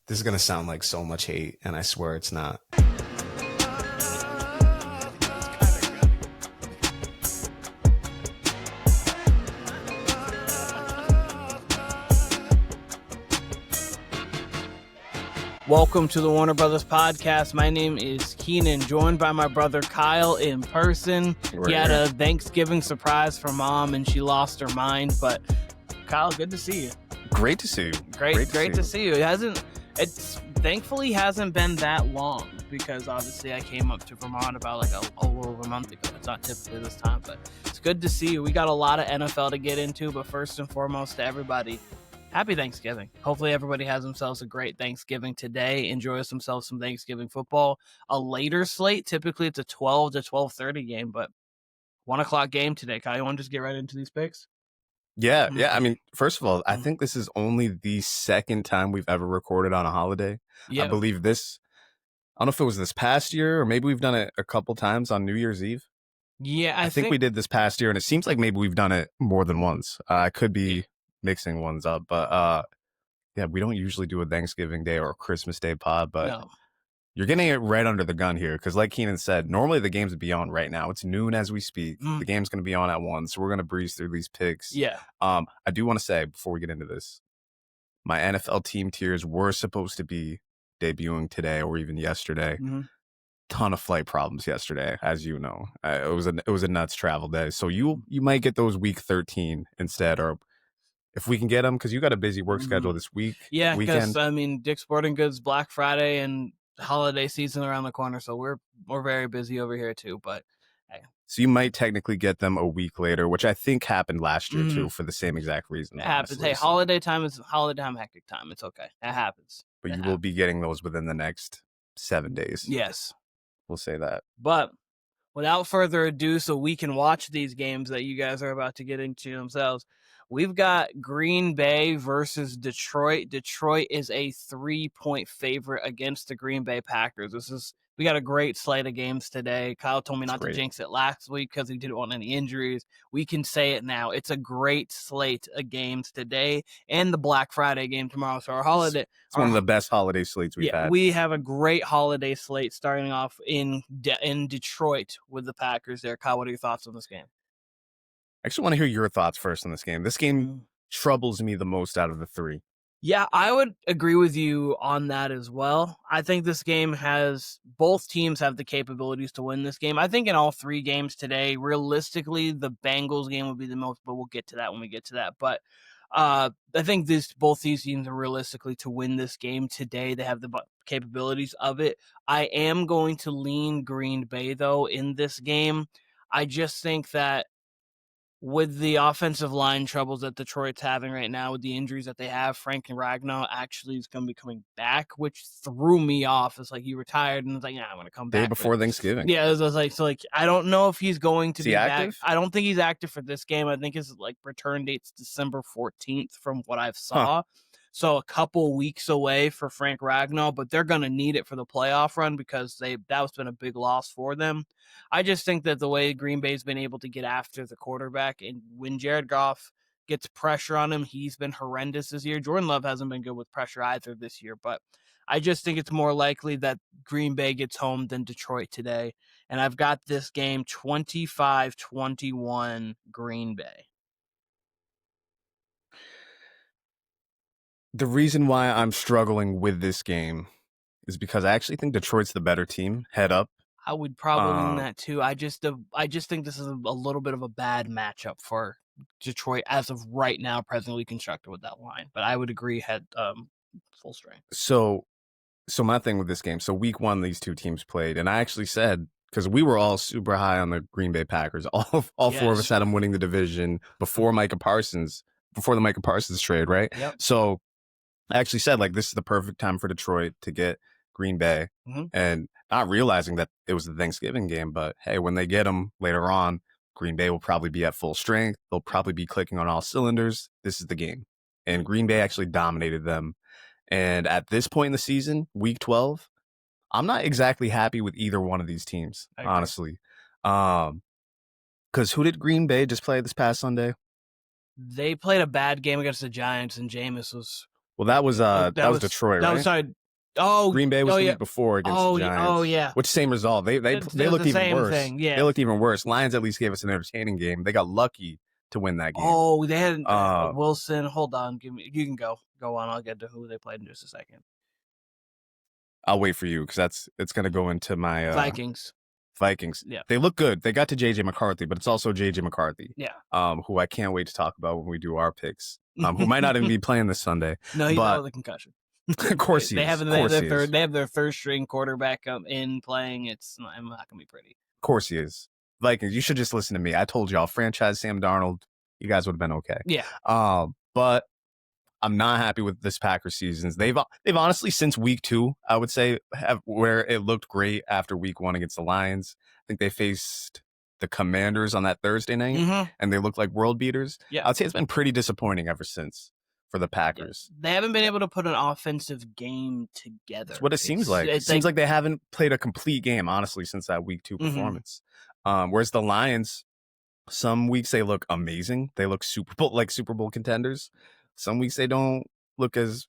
This is going to sound like so much hate, and I swear it's not. Welcome to the Warner Brothas Podcast. My name is Keenan, joined by my brother Kyle in person. He had a Thanksgiving surprise for mom, and she lost her mind. But Kyle, good to see you. Great to see you. Great to see you. It thankfully hasn't been that long, because obviously I came up to Vermont about like a little over a month ago. It's not typically this time, but it's good to see you. We got a lot of NFL to get into, but first and foremost to everybody, happy Thanksgiving. Hopefully everybody has themselves a great Thanksgiving today. Enjoy themselves some Thanksgiving football. A later slate, typically it's a 12 to 12:30 game, but 1 o'clock game today. Kyle, you want to just get right into these picks? Yeah. I mean, first of all, I think this is only the second time we've ever recorded on a holiday. Yeah. I believe this, I don't know if it was this past year or maybe we've done it a couple times on New Year's Eve. Yeah, I think we did this past year, and it seems like maybe we've done it more than once. I could be mixing ones up, but yeah, we don't usually do a Thanksgiving Day or a Christmas Day pod, but No. You're getting it right under the gun here, because like Keenan said, normally the games would be on right now. It's noon as we speak. The game's going to be on at 1, so we're going to breeze through these picks. Yeah. I do want to say, before we get into this, my NFL team tiers were supposed to be debuting today or even yesterday. Ton of flight problems yesterday, as you know. It was a nuts travel day. So you might get those week 13 instead, or if we can get them, because you got a busy work schedule this week. Yeah, because I mean, Dick's Sporting Goods, Black Friday, and holiday season around the corner, so we're very busy over here too. But hey. So you might technically get them a week later, which I think happened last year too, for the same exact reason. It happens. Hey, holiday time is holiday time, hectic time. It's okay. It happens. But you will be getting those within the next 7 days. Yes, we'll say that. But without further ado, so we can watch these games that you guys are about to get into themselves, we've got Green Bay versus Detroit. Detroit is a 3-point favorite against the Green Bay Packers. We got a great slate of games today. Kyle told me not to jinx it last week because he didn't want any injuries. We can say it now. It's a great slate of games today and the Black Friday game tomorrow. So our holiday, it's one of the best holiday slates we've had. We have a great holiday slate starting off in Detroit with the Packers there. Kyle, what are your thoughts on this game? I actually want to hear your thoughts first on this game. This game troubles me the most out of the three. Yeah, I would agree with you on that as well. I think this game both teams have the capabilities to win this game. I think in all three games today, realistically, the Bengals game would be the most, but we'll get to that when we get to that. But I think both these teams are realistically to win this game today. They have the capabilities of it. I am going to lean Green Bay, though, in this game. I just think that with the offensive line troubles that Detroit's having right now, with the injuries that they have, Frank Ragnow actually is going to be coming back, which threw me off. It's like he retired, and it's like, I'm going to come back. Day before Thanksgiving. Yeah, it was like, I don't know if he's going to be active? back. I don't think he's active for this game. I think his return date's December 14th from what I've saw. So a couple weeks away for Frank Ragnow, but they're going to need it for the playoff run because that's been a big loss for them. I just think that the way Green Bay's been able to get after the quarterback, and when Jared Goff gets pressure on him, he's been horrendous this year. Jordan Love hasn't been good with pressure either this year, but I just think it's more likely that Green Bay gets home than Detroit today. And I've got this game 25-21 Green Bay. The reason why I'm struggling with this game is because I actually think Detroit's the better team, head up. I would probably lean that too. I just think this is a little bit of a bad matchup for Detroit as of right now, presently constructed with that line. But I would agree had full strength. So my thing with this game, so week 1, these two teams played, and I actually said, because we were all super high on the Green Bay Packers, all four of us had them winning the division before the Micah Parsons trade, right? Yep. So I actually said, this is the perfect time for Detroit to get Green Bay, and not realizing that it was the Thanksgiving game. But hey, when they get them later on, Green Bay will probably be at full strength. They'll probably be clicking on all cylinders. This is the game. And Green Bay actually dominated them. And at this point in the season, week 12, I'm not exactly happy with either one of these teams, honestly. Because who did Green Bay just play this past Sunday? They played a bad game against the Giants, and Jameis was Well, that was Detroit, that right? was sorry. Oh, Green Bay was the yeah. week before against the Giants. Oh, yeah. Which same result. They It looked the even same worse. thing, yeah. They looked even worse. Lions at least gave us an entertaining game. They got lucky to win that game. Oh, they had Wilson. Hold on, you can go on. I'll get to who they played in just a second. I'll wait for you because it's going to go into my Vikings. Yeah, they look good. They got to JJ McCarthy, but it's also JJ McCarthy. Yeah. Who I can't wait to talk about when we do our picks. Who might not even be playing this Sunday. No, he's out with a concussion. Of course they have their third string quarterback in playing. It's not gonna be pretty. Of course he is. Vikings, you should just listen to me. I told y'all, franchise Sam Darnold, you guys would have been okay. Yeah. But I'm not happy with this Packers seasons. They've honestly since week 2, I would say, where it looked great after week 1 against the Lions. I think they faced the Commanders on that Thursday night, and they looked like world beaters. Yeah. I would say it's been pretty disappointing ever since for the Packers. They haven't been able to put an offensive game together. That's what it seems like. It seems like they haven't played a complete game, honestly, since that week 2 performance. Whereas the Lions, some weeks they look amazing. They look Super Bowl contenders. Some weeks they don't look as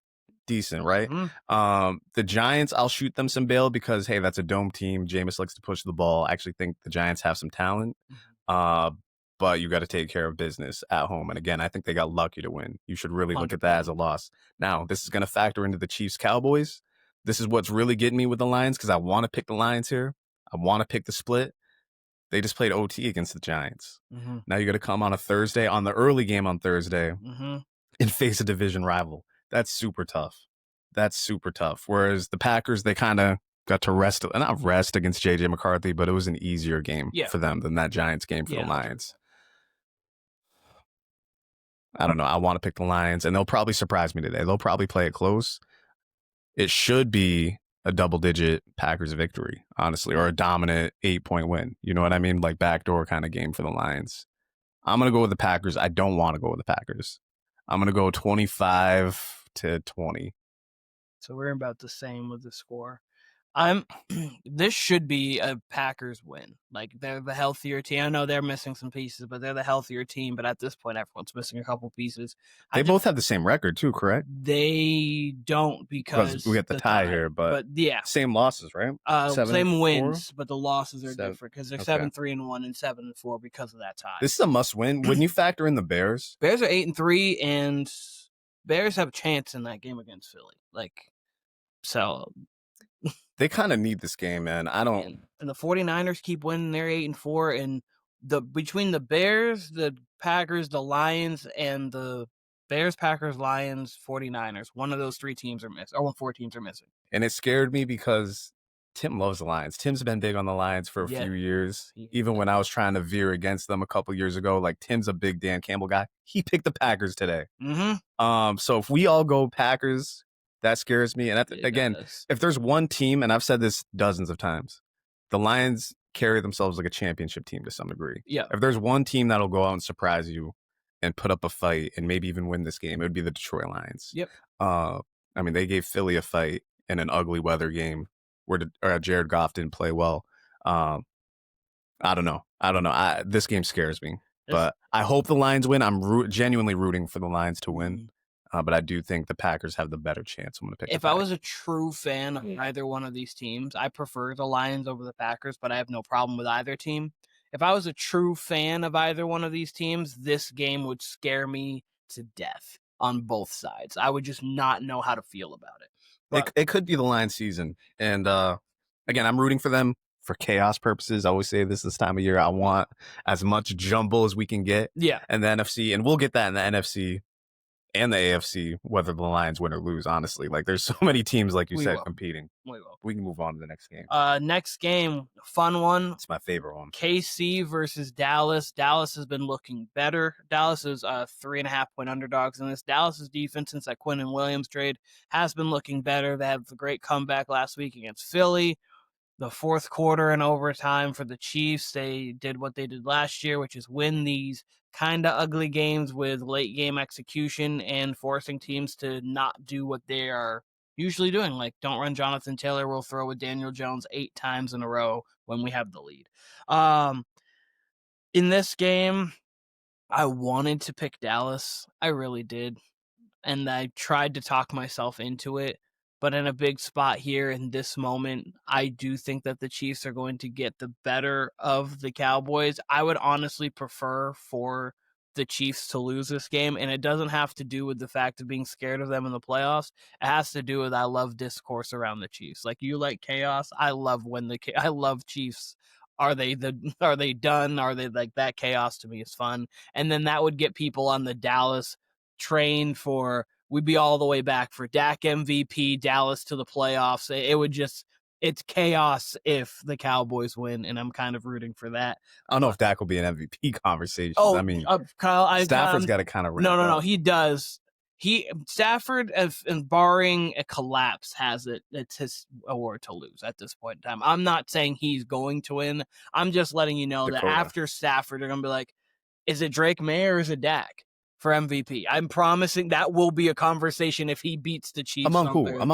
decent, right? The Giants, I'll shoot them some bail because, hey, that's a dome team. Jameis likes to push the ball. I actually think the Giants have some talent. But you got to take care of business at home. And again, I think they got lucky to win. You should really look at that as a loss. Now, this is going to factor into the Chiefs-Cowboys. This is what's really getting me with the Lions because I want to pick the Lions here. I want to pick the split. They just played OT against the Giants. Now you got to come on a Thursday, on the early game on Thursday, and face a division rival. That's super tough. Whereas the Packers, they kind of got to not rest against JJ McCarthy, but it was an easier game for them than that Giants game for the Lions. I don't know. I want to pick the Lions, and they'll probably surprise me today. They'll probably play it close. It should be a double-digit Packers victory, honestly, or a dominant 8-point win. You know what I mean? Like backdoor kind of game for the Lions. I'm going to go with the Packers. I don't want to go with the Packers. I'm going to go 25-20. So we're about the same with the score. This should be a Packers win. Like, they're the healthier team. I know they're missing some pieces, but they're the healthier team. But at this point, everyone's missing a couple pieces. They both have the same record too, correct? They don't because we get the tie here, but yeah, same losses, right? Same wins, but the losses are different because they're 7-3-1 and 7-4 because of that tie. This is a must-win. Wouldn't you factor in the Bears? Bears are 8-3, and Bears have a chance in that game against Philly. They kind of need this game, man. And the 49ers keep winning. They're 8-4, and between the Bears, the Packers, the Lions, and the Bears, Packers, Lions, 49ers, one of those 3 teams are missing, or 4 teams are missing. And it scared me because Tim loves the Lions. Tim's been big on the Lions for a few years. Even when I was trying to veer against them a couple years ago, like Tim's a big Dan Campbell guy. He picked the Packers today. So if we all go Packers, that scares me. And again, if there's one team, and I've said this dozens of times, the Lions carry themselves like a championship team to some degree. Yeah. If there's one team that'll go out and surprise you and put up a fight and maybe even win this game, it would be the Detroit Lions. Yep. I mean, they gave Philly a fight in an ugly weather game where Jared Goff didn't play well. I don't know. This game scares me. But I hope the Lions win. I'm genuinely rooting for the Lions to win. But I do think the Packers have the better chance. I'm going to pick. If I was a true fan of either one of these teams, I prefer the Lions over the Packers, but I have no problem with either team. If I was a true fan of either one of these teams, this game would scare me to death on both sides. I would just not know how to feel about it. But it could be the Lions season. And again, I'm rooting for them for chaos purposes. I always say this time of year, I want as much jumble as we can get in the NFC. And we'll get that in the NFC and the AFC, whether the Lions win or lose, honestly. Like, there's so many teams, like you said, competing. We can move on to the next game. Next game, fun one. It's my favorite one. KC versus Dallas. Dallas has been looking better. Dallas is 3.5-point underdogs in this. Dallas's defense, since that Quinn Williams trade, has been looking better. They had a great comeback last week against Philly. The fourth quarter and overtime for the Chiefs, they did what they did last year, which is win these kind of ugly games with late game execution and forcing teams to not do what they are usually doing. Like, don't run Jonathan Taylor. We'll throw with Daniel Jones 8 times in a row when we have the lead. In this game, I wanted to pick Dallas. I really did. and I tried to talk myself into it. But in a big spot here in this moment, I do think that the Chiefs are going to get the better of the Cowboys. I would honestly prefer for the Chiefs to lose this game, and it doesn't have to do with the fact of being scared of them in the playoffs. It has to do with I love discourse around the Chiefs. Like, you like chaos, I love I love Chiefs. Are they done? Are they like that? Chaos to me is fun, and then that would get people on the Dallas train for. We'd be all the way back for Dak MVP, Dallas to the playoffs. It would just, it's chaos if the Cowboys win, and I'm kind of rooting for that. I don't know if Dak will be an MVP conversation. Oh, I mean, Kyle, Stafford's got to kind of no, he does. Stafford, barring a collapse, has it. It's his award to lose at this point in time. I'm not saying he's going to win. I'm just letting you know that after Stafford, they're going to be like, is it Drake May or is it Dak for MVP? I'm promising that will be a conversation if he beats the Chiefs. Among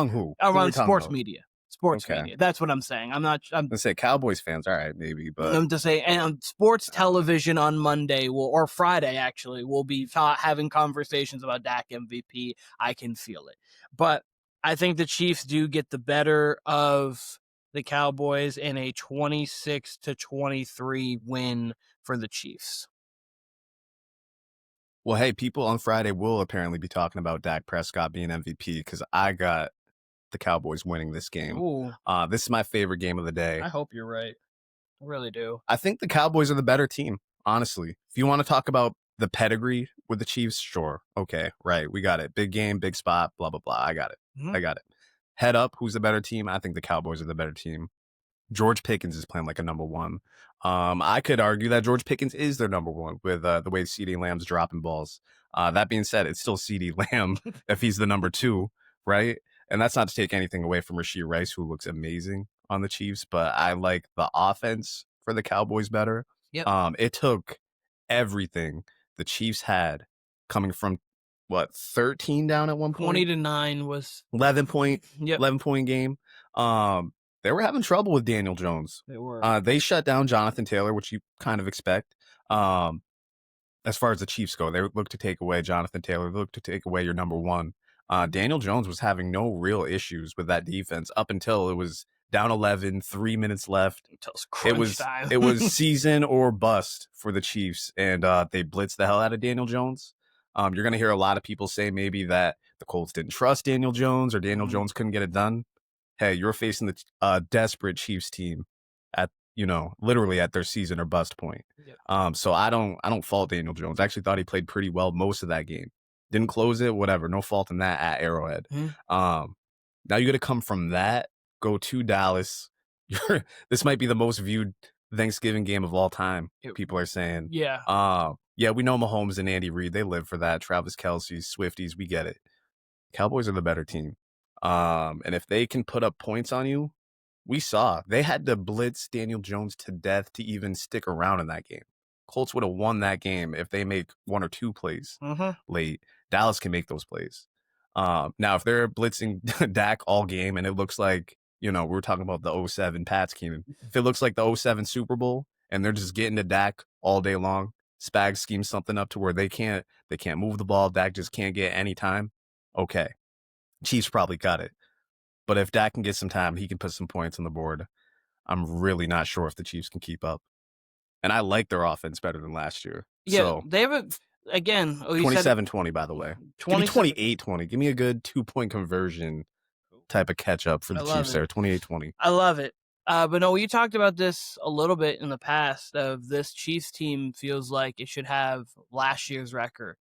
who? Around sports media. Sports media. That's what I'm saying. I'm gonna say Cowboys fans. All right, maybe, but I'm to say, and sports television on Monday or Friday actually will be having conversations about Dak MVP. I can feel it, but I think the Chiefs do get the better of the Cowboys in a 26-23 win for the Chiefs. Well, hey, people on Friday will apparently be talking about Dak Prescott being MVP because I got the Cowboys winning this game. This is my favorite game of the day. I hope you're right. I really do. I think the Cowboys are the better team, honestly. If you want to talk about the pedigree with the Chiefs, sure. Okay, right. We got it. Big game, big spot, blah, blah, blah. I got it. I got it. Head up, who's the better team? I think the Cowboys are the better team. George Pickens is playing like a number one. I could argue that George Pickens is their number one with the way CeeDee Lamb's dropping balls. That being said, it's still CeeDee Lamb if he's the number two, right? And that's not to take anything away from Rashee Rice, who looks amazing on the Chiefs, but I like the offense for the Cowboys better. Yep. It took everything the Chiefs had coming from 13 down at one point. 20-9 was 11 point game. They were having trouble with Daniel Jones. They were. They shut down Jonathan Taylor, which you kind of expect. As far as the Chiefs go, they look to take away Jonathan Taylor. They look to take away your number one. Daniel Jones was having no real issues with that defense up until it was down 11, 3 minutes left. It was season or bust for the Chiefs, and they blitzed the hell out of Daniel Jones. You're going to hear a lot of people say maybe that the Colts didn't trust Daniel Jones or Daniel Jones couldn't get it done. Hey, you're facing the desperate Chiefs team at, literally at their season or bust point. Yep. So I don't fault Daniel Jones. I actually thought he played pretty well most of that game. Didn't close it, whatever. No fault in that at Arrowhead. Now you got to come from that, go to Dallas. This might be the most viewed Thanksgiving game of all time. People are saying, yeah, we know Mahomes and Andy Reid. They live for that. Travis Kelce, Swifties, we get it. Cowboys are the better team. And if they can put up points on you, we saw they had to blitz Daniel Jones to death to even stick around in that game. Colts would have won that game if they make one or two plays late. Dallas can make those plays. Now, if they're blitzing Dak all game and it looks like, we were talking about the 07 Pats, Keenan. If it looks like the 07 Super Bowl and they're just getting to Dak all day long, Spags schemes something up to where they can't move the ball. Dak just can't get any time. Okay. Chiefs probably got it. But if Dak can get some time, he can put some points on the board. I'm really not sure if the Chiefs can keep up. And I like their offense better than last year. Yeah, so, they have it again. 27-20, by the way. Give me 28-20. Give me a good 2-point conversion type of catch up for the Chiefs there. 28-20. I love it. But no, we talked about this a little bit in the past of this Chiefs team feels like it should have last year's record.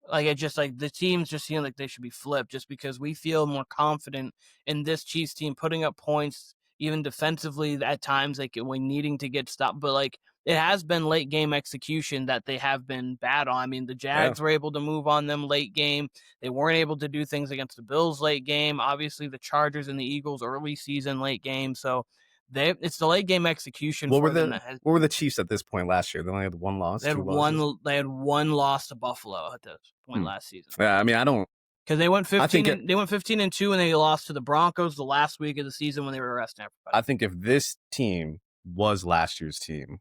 Like, it just like the teams just seem like they should be flipped just because we feel more confident in this Chiefs team putting up points, even defensively at times, like when needing to get stopped. But like, it has been late game execution that they have been bad on. I mean, the Jags were able to move on them late game. They weren't able to do things against the Bills late game. Obviously, the Chargers and the Eagles early season late game. So it's the late game execution. What were the Chiefs at this point last year? They only had one loss. They had one loss to Buffalo at this point last season. Yeah, I mean, I don't. Because they went 15-2 and they lost to the Broncos the last week of the season when they were arresting everybody. I think if this team was last year's team,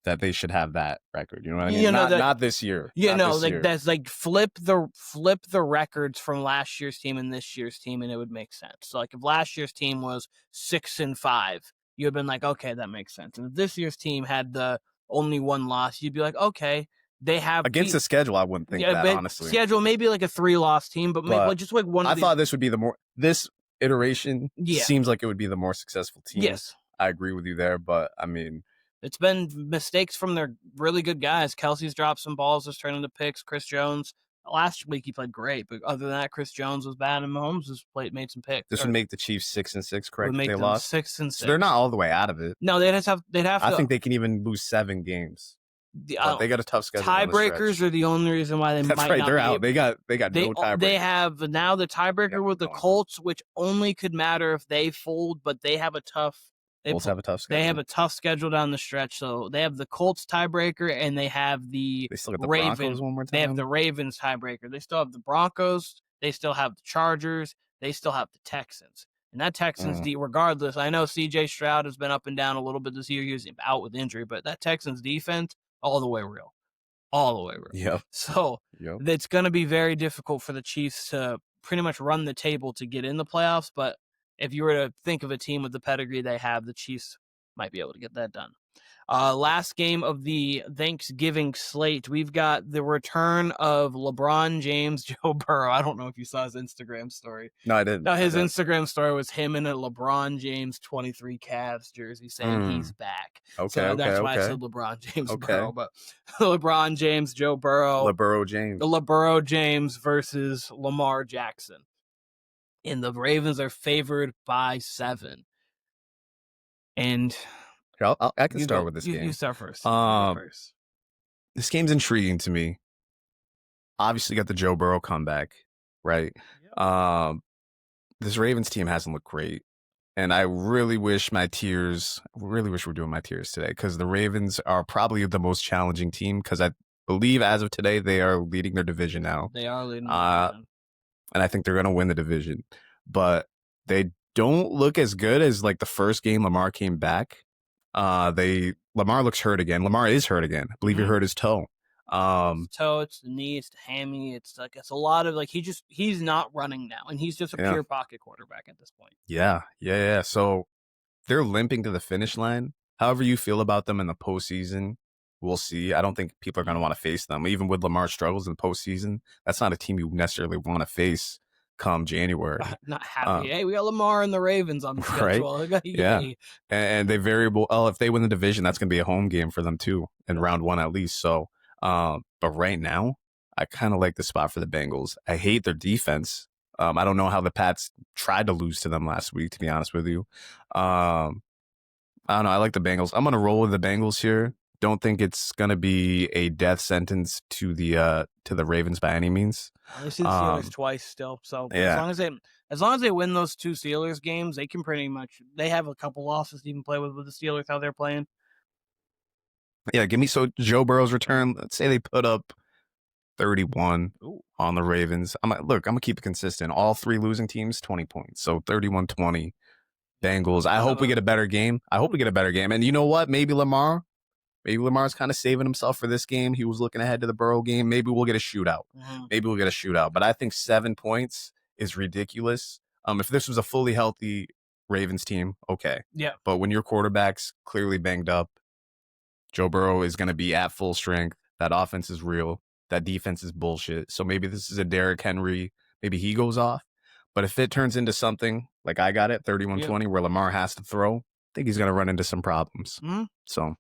that they should have that record. You know what I mean? Not this year. Yeah, not no, this like year. that's like flip the records from last year's team and this year's team, and it would make sense. So like if last year's team was 6-5, you'd have been like, okay, that makes sense. And if this year's team had the only one loss, you'd be like, okay, they have against the schedule. I wouldn't think that, honestly. Schedule maybe like a 3-loss team, but maybe just like one. I thought this would be this iteration seems like it would be the more successful team. Yes, I agree with you there, but I mean, it's been mistakes from their really good guys. Kelsey's dropped some balls, just turned into picks. Chris Jones, last week he played great, but other than that, Chris Jones was bad, and Mahomes made some picks. This would make the Chiefs 6-6, correct? If they lost 6-6. So they're not all the way out of it. No, they'd have to. I think they can even lose 7 games. They got a tough schedule. Tiebreakers are the only reason why they That's might right. not They're be out. They got no tiebreaker. They have now the tiebreaker with the Colts, which only could matter if they fold, but they have a tough. Colts have a tough schedule. They have a tough schedule down the stretch, so they have the Colts tiebreaker, and they have the They still got the Ravens. Broncos one more time. They have the Ravens tiebreaker. They still have the Broncos. They still have the Chargers. They still have the Texans. And that Texans, regardless, I know C.J. Stroud has been up and down a little bit this year. He's out with injury, but that Texans defense, all the way real. All the way real. Yep. So it's going to be very difficult for the Chiefs to pretty much run the table to get in the playoffs, but if you were to think of a team with the pedigree they have, the Chiefs might be able to get that done. Last game of the Thanksgiving slate, we've got the return of LeBron James, Joe Burrow. I don't know if you saw his Instagram story. No, I didn't. No, his Instagram story was him in a LeBron James 23 Cavs jersey saying he's back. Okay, that's why I said LeBron James Burrow. But LeBron James, Joe Burrow. LeBron James versus Lamar Jackson. And the Ravens are favored by 7. And I can start with this game. You start first. This game's intriguing to me. Obviously, got the Joe Burrow comeback, right? Yep. This Ravens team hasn't looked great, and I really wish we're doing my tiers today, because the Ravens are probably the most challenging team, because I believe as of today they are leading their division now. They are leading. And I think they're going to win the division, but they don't look as good as like the first game Lamar came back. Lamar looks hurt again. Lamar is hurt again. I believe he hurt his toe. It's toe, it's the knee, it's the hammy. It's a lot of like he's not running now, and he's just a pure pocket quarterback at this point. Yeah. So they're limping to the finish line. However you feel about them in the postseason, we'll see. I don't think people are going to want to face them. Even with Lamar's struggles in the postseason, that's not a team you necessarily want to face come January. Not happy. Hey, we got Lamar and the Ravens on the schedule. Right? Yeah. And they if they win the division, that's going to be a home game for them too, in round 1 at least. So, but right now, I kind of like the spot for the Bengals. I hate their defense. I don't know how the Pats tried to lose to them last week, to be honest with you. I don't know. I like the Bengals. I'm going to roll with the Bengals here. Don't think it's going to be a death sentence to the Ravens by any means. They see the Steelers twice still, so as long as they win those 2 Steelers games, they can pretty much. They have a couple losses to even play with the Steelers how they're playing. Yeah, Joe Burrow's return. Let's say they put up 31 on the Ravens. I'm gonna keep it consistent. All 3 losing teams 20 points, so 31-20. Bengals. I hope we get a better game. And you know what? Maybe Lamar's kind of saving himself for this game. He was looking ahead to the Burrow game. Maybe we'll get a shootout. But I think 7 points is ridiculous. If this was a fully healthy Ravens team, okay. Yeah. But when your quarterback's clearly banged up, Joe Burrow is going to be at full strength. That offense is real. That defense is bullshit. So maybe this is a Derrick Henry. Maybe he goes off. But if it turns into something like I got it, 31-20, where Lamar has to throw, I think he's going to run into some problems. So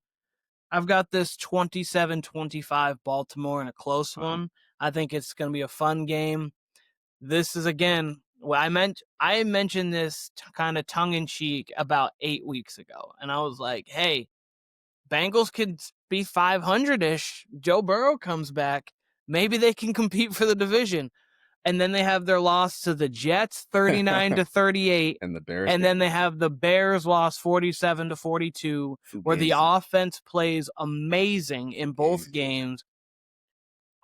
I've got this 27-25 Baltimore in a close one. I think it's going to be a fun game. This is, again, what I mentioned this kind of tongue-in-cheek about 8 weeks ago. And I was like, hey, Bengals could be 500-ish. Joe Burrow comes back. Maybe they can compete for the division. And then they have their loss to the Jets, 39-38. And the Bears. And then they have the Bears loss 47-42, where the offense plays amazing in both games.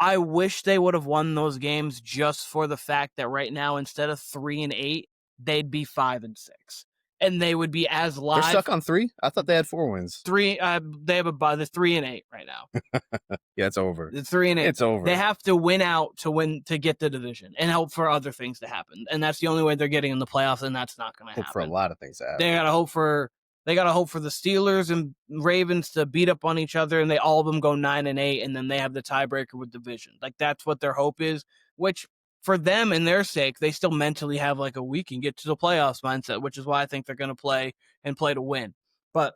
I wish they would have won those games just for the fact that right now, instead of 3-8, they'd be 5-6. and they would be as live. They're stuck on 3? I thought they had 4 wins. 3. They have they're 3-8 right now. Yeah, it's over. It's 3-8. It's over. They have to win out to get the division and hope for other things to happen. And that's the only way they're getting in the playoffs, and that's not going to happen. Hope for a lot of things to happen. They gotta hope for the Steelers and Ravens to beat up on each other, and all of them go 9-8, and then they have the tiebreaker with division. Like, that's what their hope is, which for them and their sake, they still mentally have like a we can get to the playoffs mindset, which is why I think they're going to play to win. But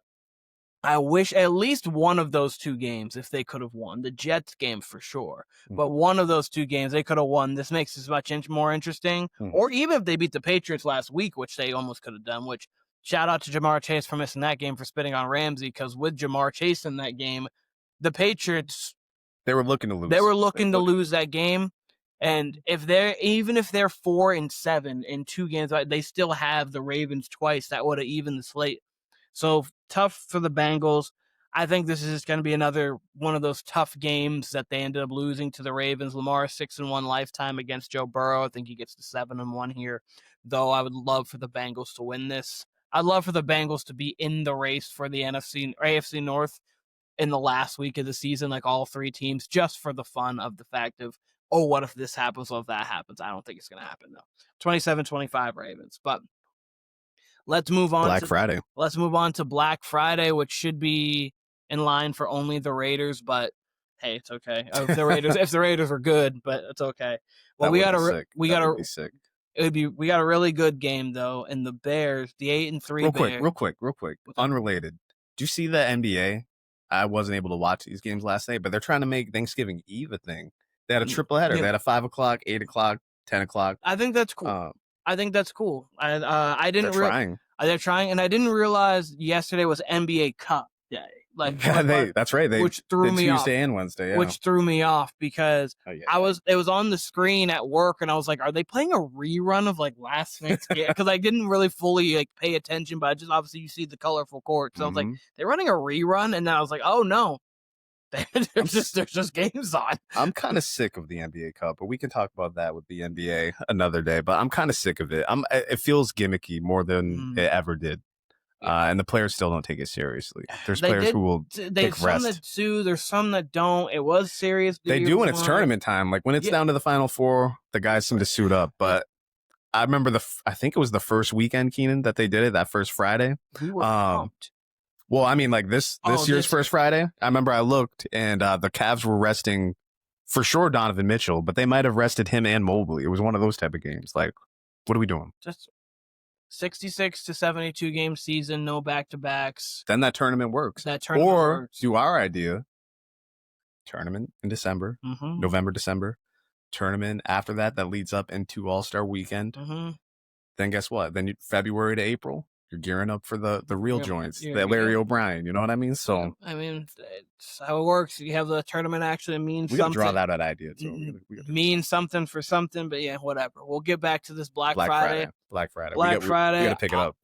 I wish at least one of those 2 games, if they could have won, the Jets game for sure, but one of those 2 games they could have won. This makes this much more interesting. Or even if they beat the Patriots last week, which they almost could have done, which shout out to Jamar Chase for missing that game, for spitting on Ramsey, because with Jamar Chase in that game, the Patriots, they were looking to lose. They were looking to lose that game. And if they're 4-7 in 2 games, they still have the Ravens twice. That would have evened the slate. So tough for the Bengals. I think this is going to be another one of those tough games that they ended up losing to the Ravens. Lamar 6-1 lifetime against Joe Burrow. I think he gets to 7-1 here, though I would love for the Bengals to win this. I'd love for the Bengals to be in the race for the AFC North in the last week of the season, like all 3 teams, just for the fun of the fact of, oh, what if this happens? What if that happens? I don't think it's going to happen, though. 27-25 Ravens. But let's move on Friday. Let's move on to Black Friday, which should be in line for only the Raiders, but hey, it's okay. If the Raiders are good, but it's okay. Well, we got a really good game though, and the Bears, the 8-3 Real quick. Unrelated. Do you see the NBA? I wasn't able to watch these games last night, but they're trying to make Thanksgiving Eve a thing. They had a triple header. Yeah. They had a 5 o'clock, 8 o'clock, 10 o'clock. I think that's cool. I didn't. They're trying. They're trying, and I didn't realize yesterday was NBA Cup Day. That's right. Which threw me off. Tuesday and Wednesday, yeah. Which threw me off because it was on the screen at work, and I was like, are they playing a rerun of like last night's game? Because I didn't really fully like pay attention, but I just obviously you see the colorful court. So I was like, they're running a rerun, and then I was like, oh no. There's just games on. I'm kind of sick of the NBA Cup, but we can talk about that with the NBA another day. But I'm kind of sick of it. It feels gimmicky more than it ever did. And the players still don't take it seriously. There's players who will take rest. Some that do. There's some that don't. It was serious. They do when it's tournament time. Like when it's down to the Final Four, the guys seem to suit up. But I remember I think it was the first weekend, Keenan, that they did it, that first Friday. We were pumped. Well, I mean, like this year's first Friday, I remember I looked and the Cavs were resting for sure Donovan Mitchell, but they might have rested him and Mobley. It was one of those type of games. Like, what are we doing? Just 66 to 72 game season, no back-to-backs. Then that tournament works. Do our idea, tournament in December, November, December, tournament after that leads up into All-Star weekend. Then guess what? Then February to April. You're gearing up for the real joints, the Larry O'Brien. You know what I mean? So I mean, it's how it works. You have the tournament actually means something. We gotta draw that idea too. Means something for something, but yeah, whatever. We'll get back to this Black Friday. Black Friday. We gotta pick it up.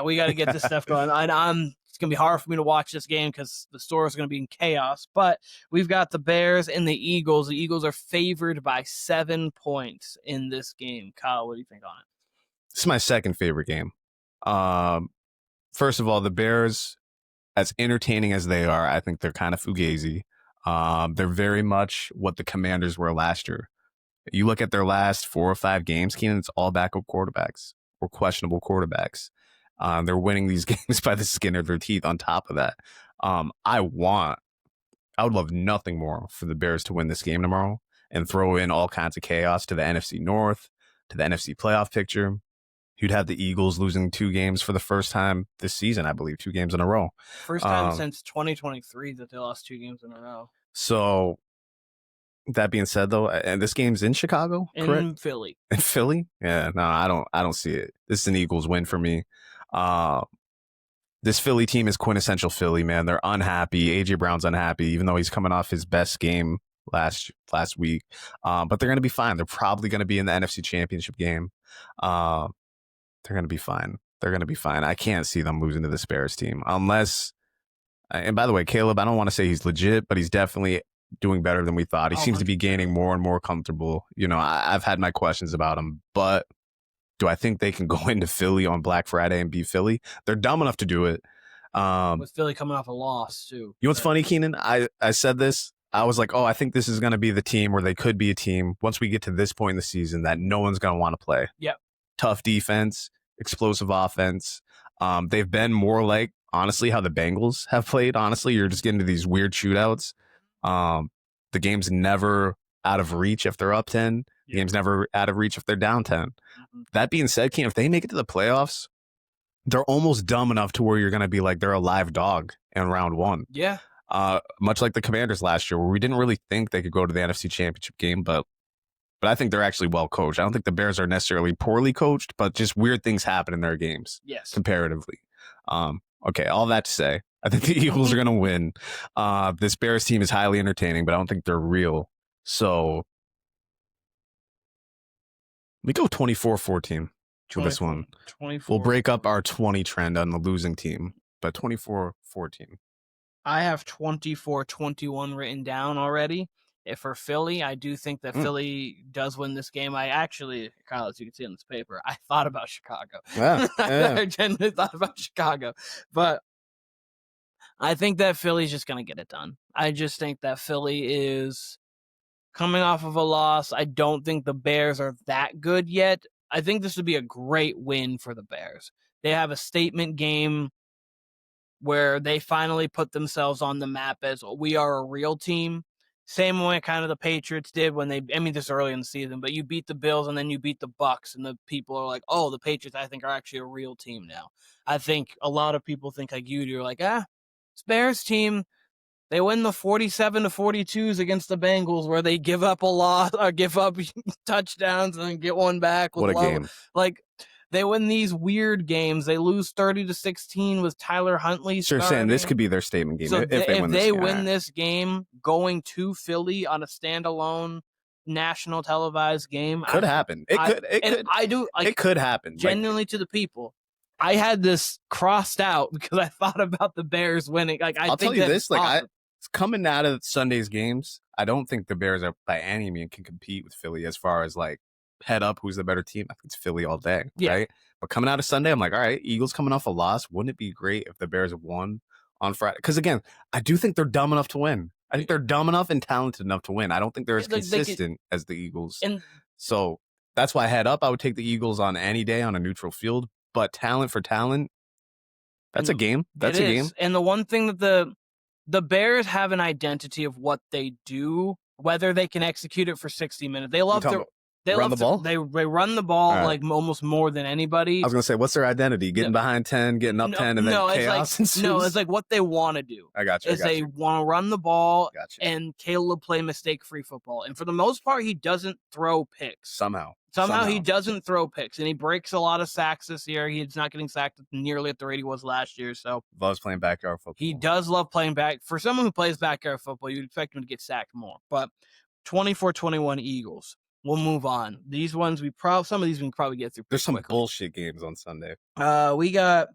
We gotta get this stuff going. It's gonna be hard for me to watch this game because the store is gonna be in chaos. But we've got the Bears and the Eagles. The Eagles are favored by 7 points in this game. Kyle, what do you think on it? This is my second favorite game. First of all, the Bears, as entertaining as they are, I think they're kind of fugazi. They're very much what the Commanders were last year. You look at their last 4 or 5 games, Keenan, it's all backup quarterbacks or questionable quarterbacks. They're winning these games by the skin of their teeth on top of that. I would love nothing more for the Bears to win this game tomorrow and throw in all kinds of chaos to the NFC North, to the NFC playoff picture. You'd have the Eagles losing 2 games for the first time this season, I believe, 2 games in a row. First time since 2023 that they lost 2 games in a row. So that being said, though, and this game's in Chicago, correct? In Philly. In Philly? Yeah, no, I don't see it. This is an Eagles win for me. This Philly team is quintessential Philly, man. They're unhappy. AJ Brown's unhappy, even though he's coming off his best game last week. But they're going to be fine. They're probably going to be in the NFC Championship game. They're going to be fine. They're going to be fine. I can't see them losing to the Bears team unless, and by the way, Caleb, I don't want to say he's legit, but he's definitely doing better than we thought. He seems to be gaining more and more comfortable. You know, I've had my questions about him, but Do I think they can go into Philly on Black Friday and beat Philly? They're dumb enough to do it. With Philly coming off a loss, too. You know what's funny, Keenan? I said this. I was like, I think this is going to be the team where they could be a team once we get to this point in the season that no one's going to want to play. Yep. Tough defense, explosive offense. They've been more like, honestly, how the Bengals have played. Honestly, you're just getting to these weird shootouts. The game's never out of reach if they're up 10. The game's never out of reach if they're down 10. Mm-hmm. That being said, Keenan, if they make it to the playoffs, they're almost dumb enough to where you're going to be like, they're a live dog in round 1. Yeah. Much like the Commanders last year, where we didn't really think they could go to the NFC Championship game, but I think they're actually well coached. I don't think the Bears are necessarily poorly coached, but just weird things happen in their games. Yes. Comparatively. Okay, all that to say, I think the Eagles are going to win. This Bears team is highly entertaining, but I don't think they're real. So we go 24-14 for this one. 24. We'll break up our 20 trend on the losing team, but 24-14. I have 24-21 written down already. If for Philly, I do think that Philly does win this game. I actually, Kyle, as you can see on this paper, I thought about Chicago. Yeah. I genuinely thought about Chicago. But I think that Philly's just going to get it done. I just think that Philly is coming off of a loss. I don't think the Bears are that good yet. I think this would be a great win for the Bears. They have a statement game where they finally put themselves on the map as we are a real team. Same way kind of the Patriots did when this early in the season, but you beat the Bills and then you beat the Bucs, and the people are like, oh, the Patriots, I think, are actually a real team now. I think a lot of people think like you do. You're like, this Bears team, they win the 47-42s against the Bengals where they give up a lot or give up touchdowns and then get one back. What a game. Like, they win these weird games. They lose 30-16 with Tyler Huntley. Sure, saying this could be their statement game. So if they win this game, going to Philly on a standalone national televised game could happen. It could happen. Genuinely, to the people, I had this crossed out because I thought about the Bears winning. Like I'll tell you this, coming out of Sunday's games, I don't think the Bears are by any means can compete with Philly as far as like head up, who's the better team? I think it's Philly all day, right? But coming out of Sunday, I'm like, all right, Eagles coming off a loss. Wouldn't it be great if the Bears have won on Friday? Because again, I do think they're dumb enough to win. I think they're dumb enough and talented enough to win. I don't think they're as consistent as the Eagles. So that's why head up, I would take the Eagles on any day on a neutral field. But talent for talent, that's a game. That's a game. And the one thing that the Bears have an identity of what they do, whether they can execute it for 60 minutes. They love their... They run the ball? They run the ball like almost more than anybody. I was going to say, what's their identity? Getting behind 10, getting up 10, and then chaos ensues? No, it's like what they want to do. I got you. They want to run the ball, and Caleb play mistake-free football. And for the most part, he doesn't throw picks. Somehow he doesn't throw picks, and he breaks a lot of sacks this year. He's not getting sacked nearly at the rate he was last year. So loves playing backyard football. He does love playing back. For someone who plays backyard football, you'd expect him to get sacked more. But 24-21 Eagles. We'll move on. These ones some of these we can probably get through. There's some bullshit games on Sunday. We got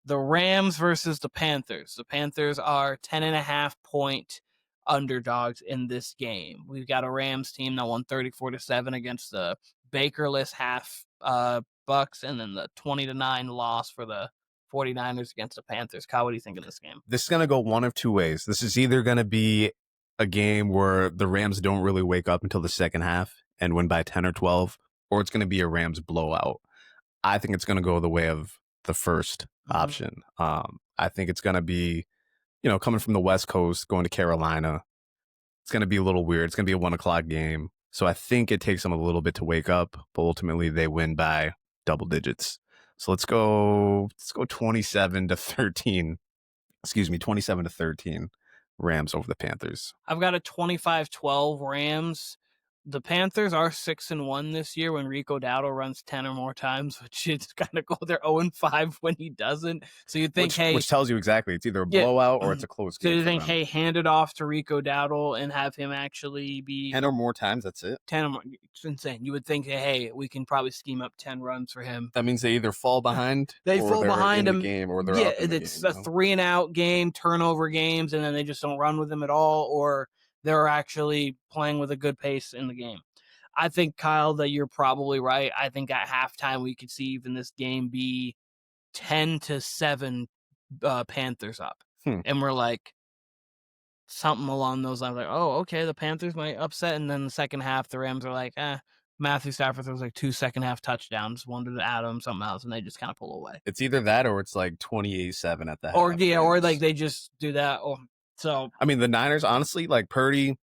the Rams versus the Panthers. The Panthers are 10.5 point underdogs in this game. We've got a Rams team that won 34-7 against the Bakerless half Bucs, and then the 20-9 loss for the 49ers against the Panthers. Kyle, what do you think of this game? This is going to go one of two ways. This is either going to be a game where the Rams don't really wake up until the second half and win by 10 or 12, or it's going to be a Rams blowout. I think it's going to go the way of the first option. I think it's going to be, coming from the West Coast, going to Carolina. It's going to be a little weird. It's going to be a 1 o'clock game. So I think it takes them a little bit to wake up, but ultimately they win by double digits. So let's go 27-13. 27-13 Rams over the Panthers. I've got a 25-12 Rams. The Panthers are 6-1 this year when Rico Dowdle runs 10 or more times, which is kind of go. They're 0-5 when he doesn't. So you think, which tells you exactly it's either a blowout or it's a close game. So you think, hand it off to Rico Dowdle and have him actually be 10 or more times. That's it. 10 or more. It's insane. You would think, hey, we can probably scheme up 10 runs for him. That means they either fall behind, they fall behind him, game, or they're up in the it's a 3-and-out game, turnover games, and then they just don't run with him at all, or they're actually playing with a good pace in the game. I think, Kyle, that you're probably right. I think at halftime we could see even this game be 10-7 Panthers up. And we're like, something along those lines, like, oh, okay, the Panthers might upset. And then the second half, the Rams are like, Matthew Stafford throws like 2 second-half touchdowns, one to Adam, something else, and they just kind of pull away. It's either that or it's like 28-7 at the half. Or like they just do that. So I mean, the Niners, honestly, like Purdy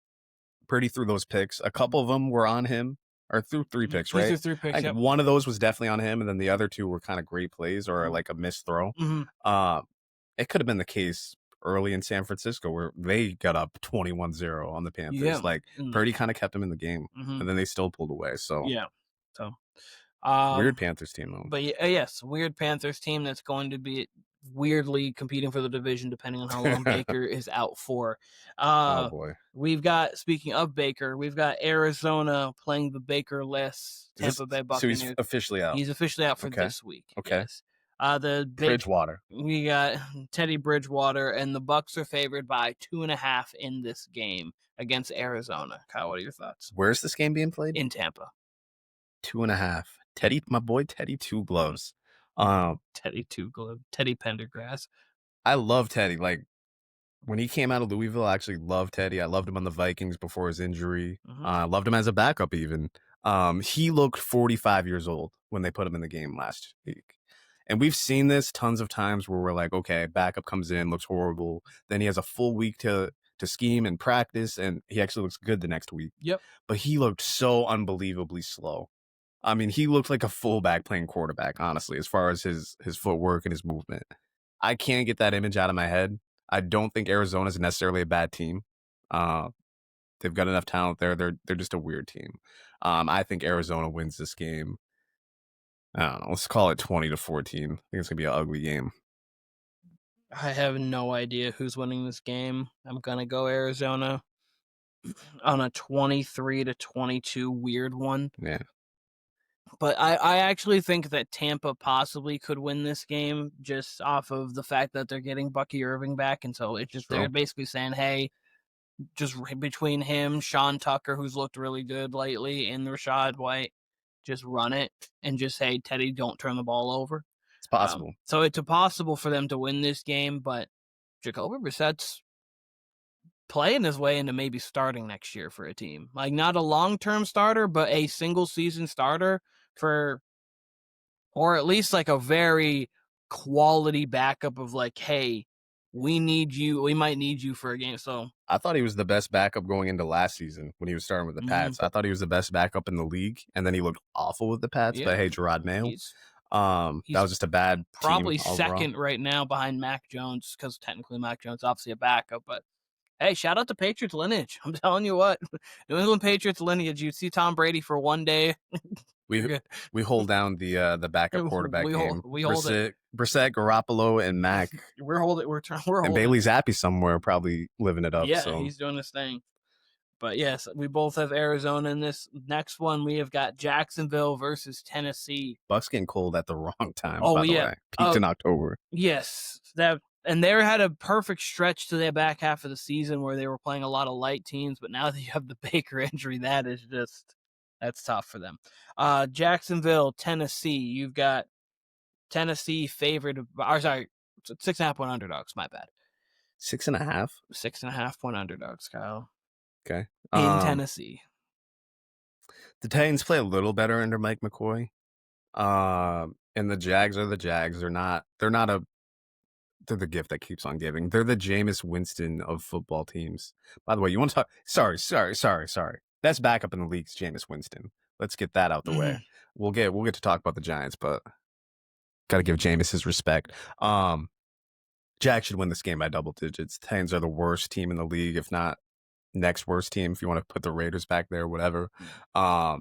threw those picks. A couple of them were on him, or threw 3 picks, right? He threw 3 picks. Yep. One of those was definitely on him, and then the other 2 were kind of great plays or like a missed throw. It could have been the case early in San Francisco where they got up 21-0 on the Panthers. Yeah. Like Purdy kind of kept them in the game, and then they still pulled away. So yeah, so weird Panthers team though. But yes, weird Panthers team that's going to be weirdly competing for the division depending on how long Baker is out for. Oh boy. Speaking of Baker, we've got Arizona playing the Baker-less Tampa Bay Buccaneers. So he's officially out. He's officially out for this week. Okay. Yes. The Bridgewater. We got Teddy Bridgewater, and the Bucs are favored by 2.5 in this game against Arizona. Kyle, what are your thoughts? Where's this game being played? In Tampa. 2.5. Teddy, my boy, Teddy Two Gloves. Teddy Two Gloves. Teddy Pendergrass. I love Teddy. Like when he came out of Louisville, I actually loved Teddy. I loved him on the Vikings before his injury. I loved him as a backup even. He looked 45 years old when they put him in the game last week. And we've seen this tons of times where we're like, okay, backup comes in, looks horrible. Then he has a full week to scheme and practice, and he actually looks good the next week. Yep. But he looked so unbelievably slow. I mean, he looked like a fullback playing quarterback, honestly, as far as his footwork and his movement. I can't get that image out of my head. I don't think Arizona's necessarily a bad team. They've got enough talent there. They're just a weird team. I think Arizona wins this game. I don't know. Let's call it 20-14. I think it's gonna be an ugly game. I have no idea who's winning this game. I'm gonna go Arizona on a 23-22 weird one. Yeah. But I actually think that Tampa possibly could win this game just off of the fact that they're getting Bucky Irving back, and so it's just they're basically saying, hey, just between him, Sean Tucker, who's looked really good lately, and Rachaad White, just run it and just say, Teddy, don't turn the ball over. It's possible. So it's possible for them to win this game, but Jacoby Brissett's playing his way into maybe starting next year for a team. Like, not a long-term starter, but a single-season starter or at least like a very quality backup of like, hey, we might need you for a game. So I thought he was the best backup going into last season when he was starting with the Pats. I thought he was the best backup in the league, and then he looked awful with the Pats. Yeah. But hey, Gerard Mayo, that was just a bad probably team second right now behind Mac Jones, because technically Mac Jones is obviously a backup. But hey, shout out to Patriots lineage. I'm telling you what, New England Patriots lineage. You see Tom Brady for one day. We hold down the backup quarterback game. We hold it. Brissett, Garoppolo, and Mac. We're holding. And Bailey Zappi somewhere probably living it up. Yeah, so. He's doing his thing. But yes, we both have Arizona in this next one. We have got Jacksonville versus Tennessee. Bucs getting cold at the wrong time. By the way. Peaked in October. Yes, and they had a perfect stretch to their back half of the season where they were playing a lot of light teams. But now that you have the Baker injury, that's tough for them. Jacksonville, Tennessee. You've got Tennessee favored. 6.5 point underdogs. My bad. 6.5. 6.5 point underdogs, Kyle. Okay. In Tennessee. The Titans play a little better under Mike McCoy. And the Jags are the Jags. They're the gift that keeps on giving. They're the Jameis Winston of football teams. By the way, you want to talk? Sorry. That's backup in the league's Jameis Winston. Let's get that out the way. We'll get to talk about the Giants, but got to give Jameis his respect. Jags should win this game by double digits. Titans are the worst team in the league, if not next worst team, if you want to put the Raiders back there, whatever. I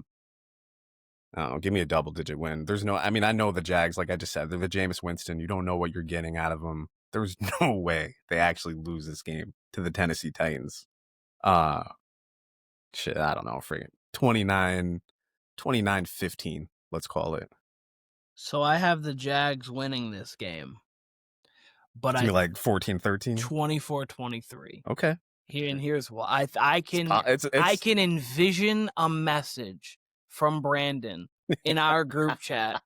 don't know, give me a double-digit win. I know the Jags, like I just said, they're the Jameis Winston. You don't know what you're getting out of them. There's no way they actually lose this game to the Tennessee Titans. I don't know, friggin' 29-15, let's call it. So I have the Jags winning this game. But I like 14-13? 24-23. Okay. Here's why. I can envision a message from Brandon in our group chat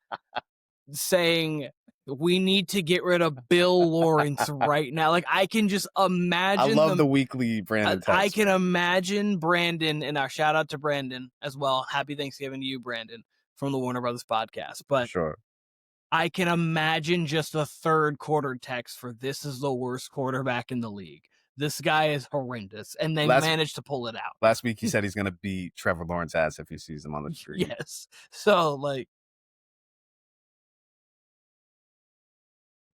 saying we need to get rid of Bill Lawrence right now. Like, I can just imagine. I love the weekly Brandon text. I can imagine Brandon, and our shout out to Brandon as well. Happy Thanksgiving to you, Brandon, from the Warner Brothas Podcast. But sure. I can imagine just a third quarter text for this is the worst quarterback in the league. This guy is horrendous. And they managed to pull it out. Last week he said he's going to beat Trevor Lawrence's ass if he sees him on the street. Yes. So, like,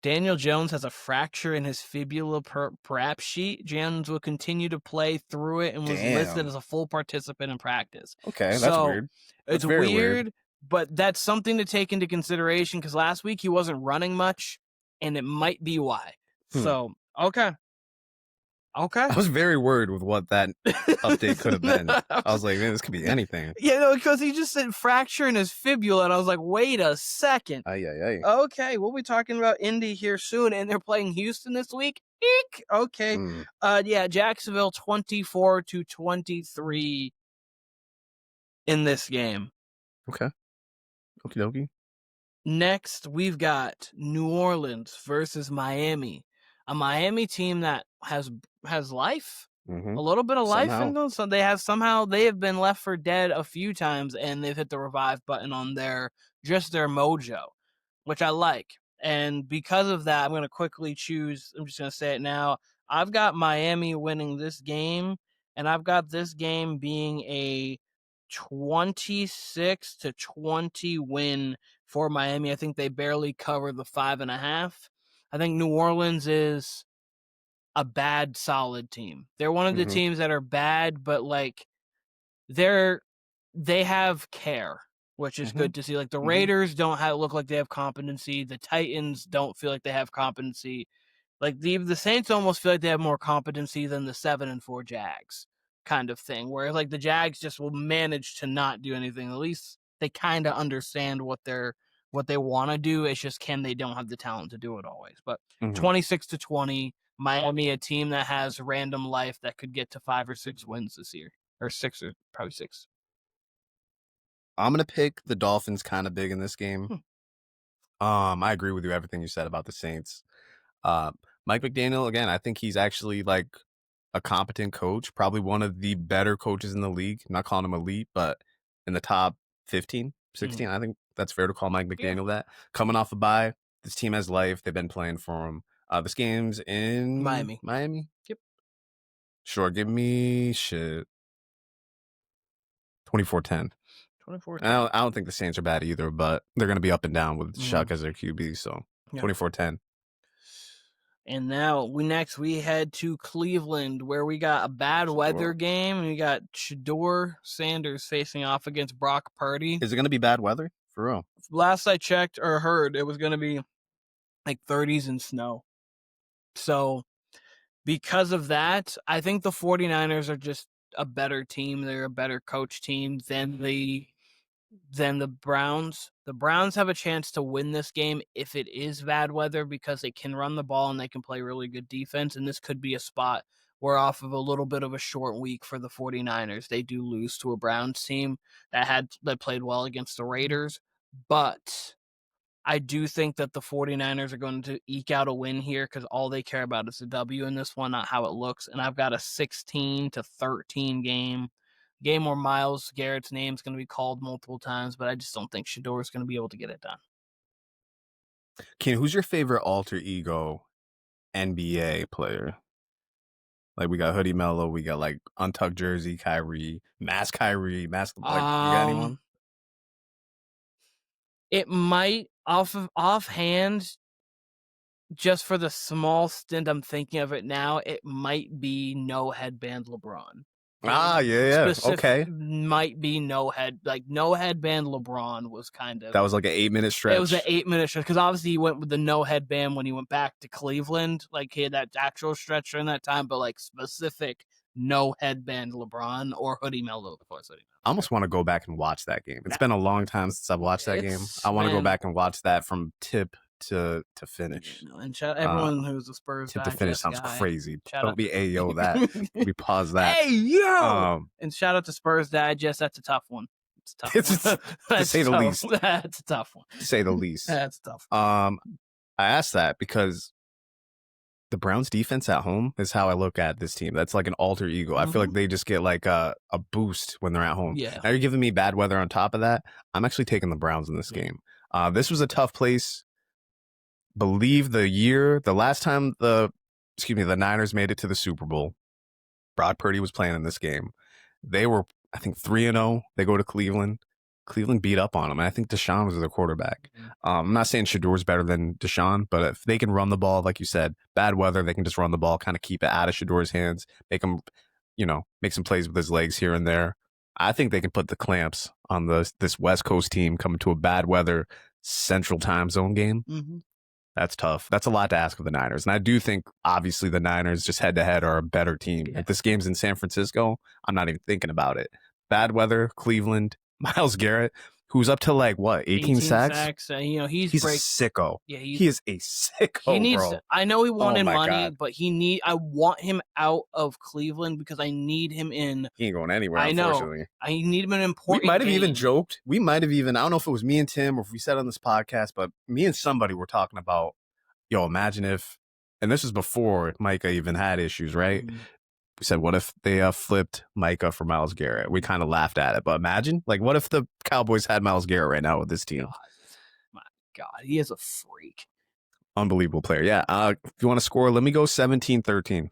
Daniel Jones has a fracture in his fibula prep sheet. Jones will continue to play through it and was listed as a full participant in practice. Okay, that's weird. It's weird, but that's something to take into consideration because last week he wasn't running much, and it might be why. So, okay. I was very worried with what that update could have been. I was like, man, this could be anything. Yeah, no, because he just said fracture in his fibula, and I was like, wait a second. Okay, we'll be talking about Indy here soon, and they're playing Houston this week. Eek! Okay. Yeah, Jacksonville 24-23 in this game. Okay. Okie dokie. Next, we've got New Orleans versus Miami. A Miami team that has life, a little bit of life in them. So they have been left for dead a few times, and they've hit the revive button on their mojo, which I like. And because of that, I'm going to quickly choose. I'm just going to say it now. I've got Miami winning this game, and I've got this game being a 26-20 win for Miami. I think they barely cover the 5.5. I think New Orleans is a bad, solid team. They're one of the teams that are bad, but like they have care, which is good to see. Like the Raiders don't look like they have competency. The Titans don't feel like they have competency. Like the Saints almost feel like they have more competency than the 7-4 Jags kind of thing. Whereas like the Jags just will manage to not do anything. At least they kind of understand what they want to do. It's just they don't have the talent to do it always. But 26-20, Miami, a team that has random life that could get to 5 or 6 wins this year. Or 6, or probably 6. I'm going to pick the Dolphins kind of big in this game. I agree with you, everything you said about the Saints. Mike McDaniel, again, I think he's actually like a competent coach, probably one of the better coaches in the league. I'm not calling him elite, but in the top 15, 16, I think that's fair to call Mike McDaniel that. Coming off a bye, this team has life. They've been playing for him. This game's in Miami. Yep. Sure, give me 24-10. 24-10. I don't think the Saints are bad either, but they're going to be up and down with Shuck as their QB, so 24-10. And now we head to Cleveland, where we got a bad weather game, and we got Shedeur Sanders facing off against Brock Purdy. Is it going to be bad weather? For real? Last I checked or heard, it was going to be like 30s and snow. So because of that, I think the 49ers are just a better team. They're a better coach team than the Browns. The Browns have a chance to win this game if it is bad weather because they can run the ball and they can play really good defense. And this could be a spot where off of a little bit of a short week for the 49ers, they do lose to a Browns team that played well against the Raiders. But I do think that the 49ers are going to eke out a win here because all they care about is the W in this one, not how it looks. And I've got a 16-13 game where Myles Garrett's name is going to be called multiple times, but I just don't think Shedeur is going to be able to get it done. Ken, who's your favorite alter ego NBA player? Like, we got Hoodie Mello, we got like Untucked Jersey Kyrie, Mask Kyrie, Mask. Like, you got anyone? It might offhand, just for the small stint I'm thinking of it now, it might be No Headband LeBron. Yeah. Okay. Might be No Headband LeBron was kind of... That was like an 8-minute stretch. It was an 8-minute stretch, because obviously he went with the no headband when he went back to Cleveland. Like, he had that actual stretch during that time, but like specific No Headband LeBron or Hoodie Mello, of course. I almost want to go back and watch that game. It's been a long time since I've watched that game. I want to go back and watch that from tip to finish. And shout everyone who's a Spurs tip to finish sounds guy. Crazy. Don't be Ayo that. We pause that. Hey yo! And shout out to Spurs Digest. That's a tough one. It's a tough It's one. to say the least. That's a tough one. To say the least. That's tough. I asked that because the Browns defense at home is how I look at this team. That's like an alter ego. I feel like they just get like a boost when they're at home. Yeah. Now you're giving me bad weather on top of that. I'm actually taking the Browns in this game. This was a tough place. Believe the last time the Niners made it to the Super Bowl, Brock Purdy was playing in this game. They were, I think, 3-0. They go to Cleveland. Cleveland beat up on them. And I think Deshaun was their quarterback. I'm not saying Shadour's better than Deshaun, but if they can run the ball, like you said, bad weather, they can just run the ball, kind of keep it out of Shadour's hands, make him, make some plays with his legs here and there. I think they can put the clamps on this West Coast team coming to a bad weather Central Time Zone game. That's tough. That's a lot to ask of the Niners. And I do think, obviously, the Niners just head-to-head are a better team. If this game's in San Francisco, I'm not even thinking about it. Bad weather, Cleveland, Myles Garrett, who's up to, 18 sacks? He's a sicko. Yeah, he is a sicko, bro. I know he wanted money, God. but I want him out of Cleveland because I need him in. He ain't going anywhere, unfortunately. I need him in an important We might have game. even joked. I don't know if it was me and Tim or if we said on this podcast, but me and somebody were talking about, imagine if, and this was before Micah even had issues, right? We said, what if they flipped Micah for Myles Garrett? We kind of laughed at it, but imagine, what if the Cowboys had Myles Garrett right now with this team? My God, he is a freak. Unbelievable player. Yeah. If you want to score, let me go 17-13.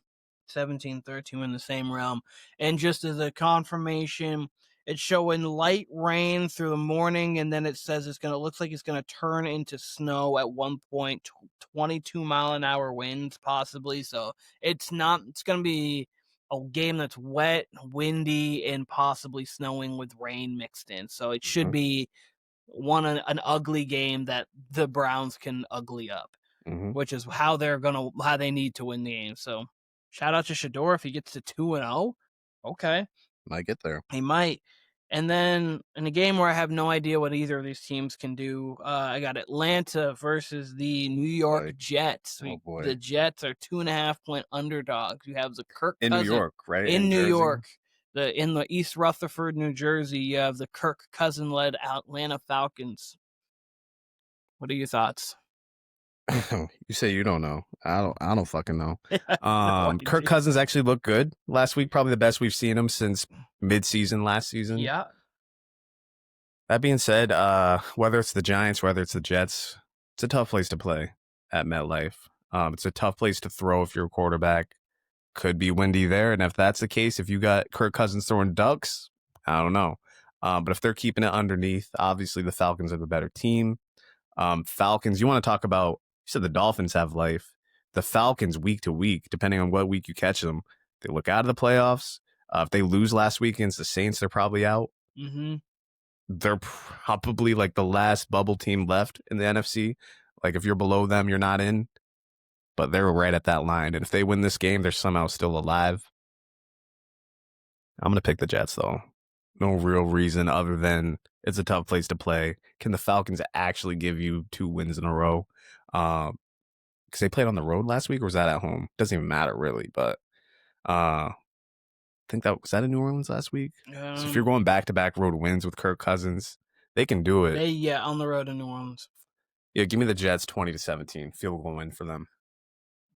17-13 in the same realm. And just as a confirmation, it's showing light rain through the morning, and then it says looks like it's going to turn into snow at one point, 22-mile-an-hour winds possibly. So it's going to be a game that's wet, windy, and possibly snowing with rain mixed in. So it should be an ugly game that the Browns can ugly up, which is how they need to win the game. So shout out to Shador if he gets to 2-0. Okay. Might get there. He might. And then in a game where I have no idea what either of these teams can do, I got Atlanta versus the New York Jets. The Jets are 2.5-point underdogs. You have the Kirk in Cousins. New York, right? In New Jersey. York. In the East Rutherford, New Jersey, you have the Kirk Cousin-led Atlanta Falcons. What are your thoughts? You say you don't know. I don't fucking know. Kirk Cousins actually looked good last week. Probably the best we've seen him since mid-season last season. Yeah. That being said, whether it's the Giants, whether it's the Jets, it's a tough place to play at MetLife. It's a tough place to throw if you're a quarterback. Could be windy there. And if that's the case, if you got Kirk Cousins throwing ducks, I don't know. But if they're keeping it underneath, obviously the Falcons are the better team. Falcons, you want to talk about, you said the Dolphins have life. The Falcons, week to week, depending on what week you catch them, they look out of the playoffs. If they lose last week against the Saints, they're probably out. They're probably the last bubble team left in the NFC. If you're below them, you're not in. But they're right at that line. And if they win this game, they're somehow still alive. I'm going to pick the Jets, though. No real reason other than it's a tough place to play. Can the Falcons actually give you 2 wins in a row? Because they played on the road last week, or was that at home? Doesn't even matter, really. But I think was that in New Orleans last week? So if you're going back-to-back road wins with Kirk Cousins, they can do it. On the road in New Orleans. Yeah, give me the Jets 20-17. Field goal win for them.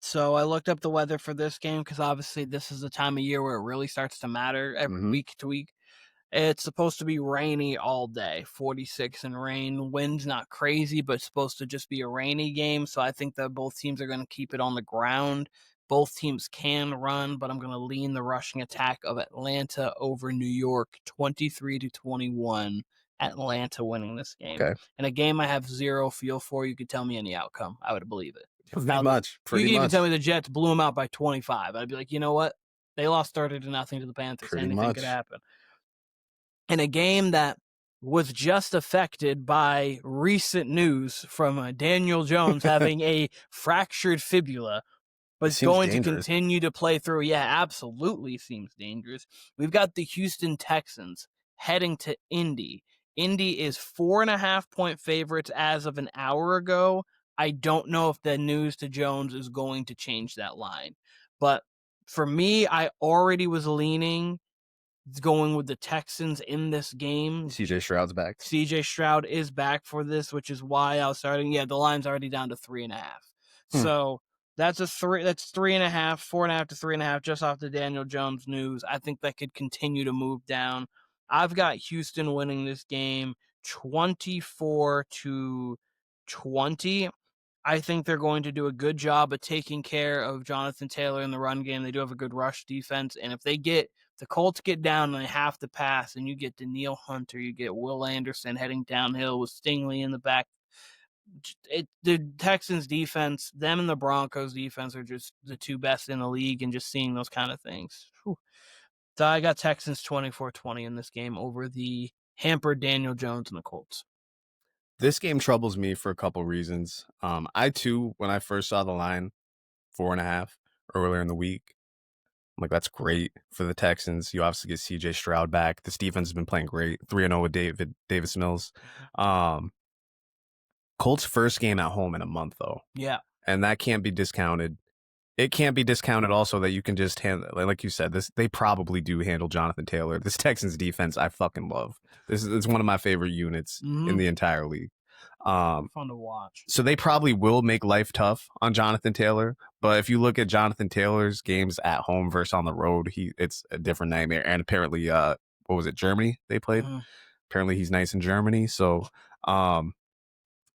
So I looked up the weather for this game because obviously this is the time of year where it really starts to matter every week to week. It's supposed to be rainy all day, 46 and rain. Wind's not crazy, but it's supposed to just be a rainy game. So I think that both teams are going to keep it on the ground. Both teams can run, but I'm going to lean the rushing attack of Atlanta over New York, 23-21. Atlanta winning this game. Okay. In a game I have zero feel for, you could tell me any outcome. I would believe it. Pretty much. You can even tell me the Jets blew them out by 25. I'd be like, you know what? They lost 30-0 to the Panthers. Anything could happen. In a game that was just affected by recent news from Daniel Jones having a fractured fibula, but is going to continue to play through. Yeah, absolutely seems dangerous. We've got the Houston Texans heading to Indy. Indy is 4.5-point favorites as of an hour ago. I don't know if the news to Jones is going to change that line. But for me, I already was leaning going with the Texans in this game. CJ Stroud's back. CJ Stroud is back for this, which is why I was starting. Yeah, the line's already down to 3.5. So that's a 3. That's 3.5, 4.5 to 3.5, just off the Daniel Jones news. I think that could continue to move down. I've got Houston winning this game 24-20. I think they're going to do a good job of taking care of Jonathan Taylor in the run game. They do have a good rush defense, and if the Colts get down and they have to pass, and you get Danielle Hunter, you get Will Anderson heading downhill with Stingley in the back. The Texans defense, them and the Broncos defense are just the two best in the league, and just seeing those kind of things. Whew. So I got Texans 24-20 in this game over the hampered Daniel Jones and the Colts. This game troubles me for a couple reasons. I too, when I first saw the line, 4.5 earlier in the week, I'm like, that's great for the Texans. You obviously get CJ Stroud back. This defense has been playing great. 3-0 with Davis Mills. Colts' first game at home in a month, though. Yeah. And that can't be discounted. It can't be discounted also that you can just handle, like you said, they probably do handle Jonathan Taylor. This Texans defense, I fucking love. It's one of my favorite units in the entire league. Fun to watch. So they probably will make life tough on Jonathan Taylor. But if you look at Jonathan Taylor's games at home versus on the road, it's a different nightmare. And apparently, what was it, Germany they played? Apparently he's nice in Germany. So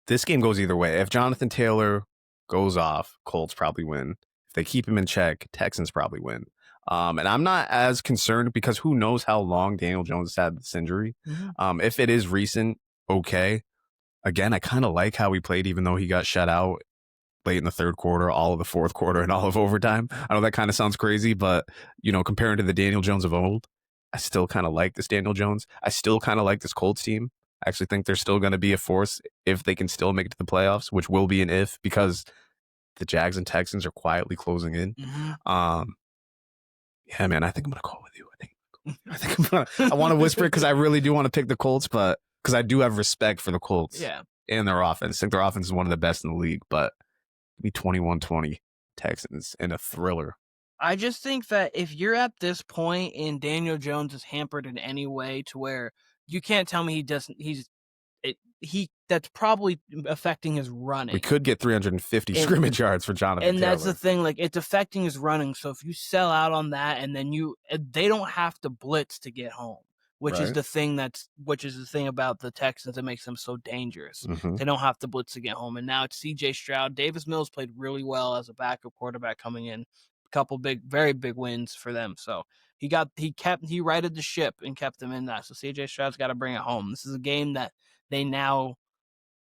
this game goes either way. If Jonathan Taylor goes off, Colts probably win. If they keep him in check, Texans probably win. And I'm not as concerned because who knows how long Daniel Jones has had this injury. If it is recent, okay. Again, I kind of like how he played, even though he got shut out late in the third quarter, all of the fourth quarter, and all of overtime. I know that kind of sounds crazy, but, comparing to the Daniel Jones of old, I still kind of like this Daniel Jones. I still kind of like this Colts team. I actually think they're still going to be a force if they can still make it to the playoffs, which will be an if because the Jags and Texans are quietly closing in. Yeah, man, I think I'm going to go with you. I want to whisper it because I really do want to pick the Colts, but because I do have respect for the Colts and their offense. I think their offense is one of the best in the league, but be 21-20 Texans in a thriller. I just think that if you're at this point and Daniel Jones is hampered in any way to where you can't tell me that's probably affecting his running. We could get 350 scrimmage yards for Jonathan Taylor. That's the thing, like it's affecting his running. So if you sell out on that and then they don't have to blitz to get home, which is the thing about the Texans that makes them so dangerous. They don't have to blitz to get home. And now it's CJ Stroud. Davis Mills played really well as a backup quarterback coming in. A couple very big wins for them. So he righted the ship and kept them in that. So CJ Stroud's got to bring it home. This is a game that they now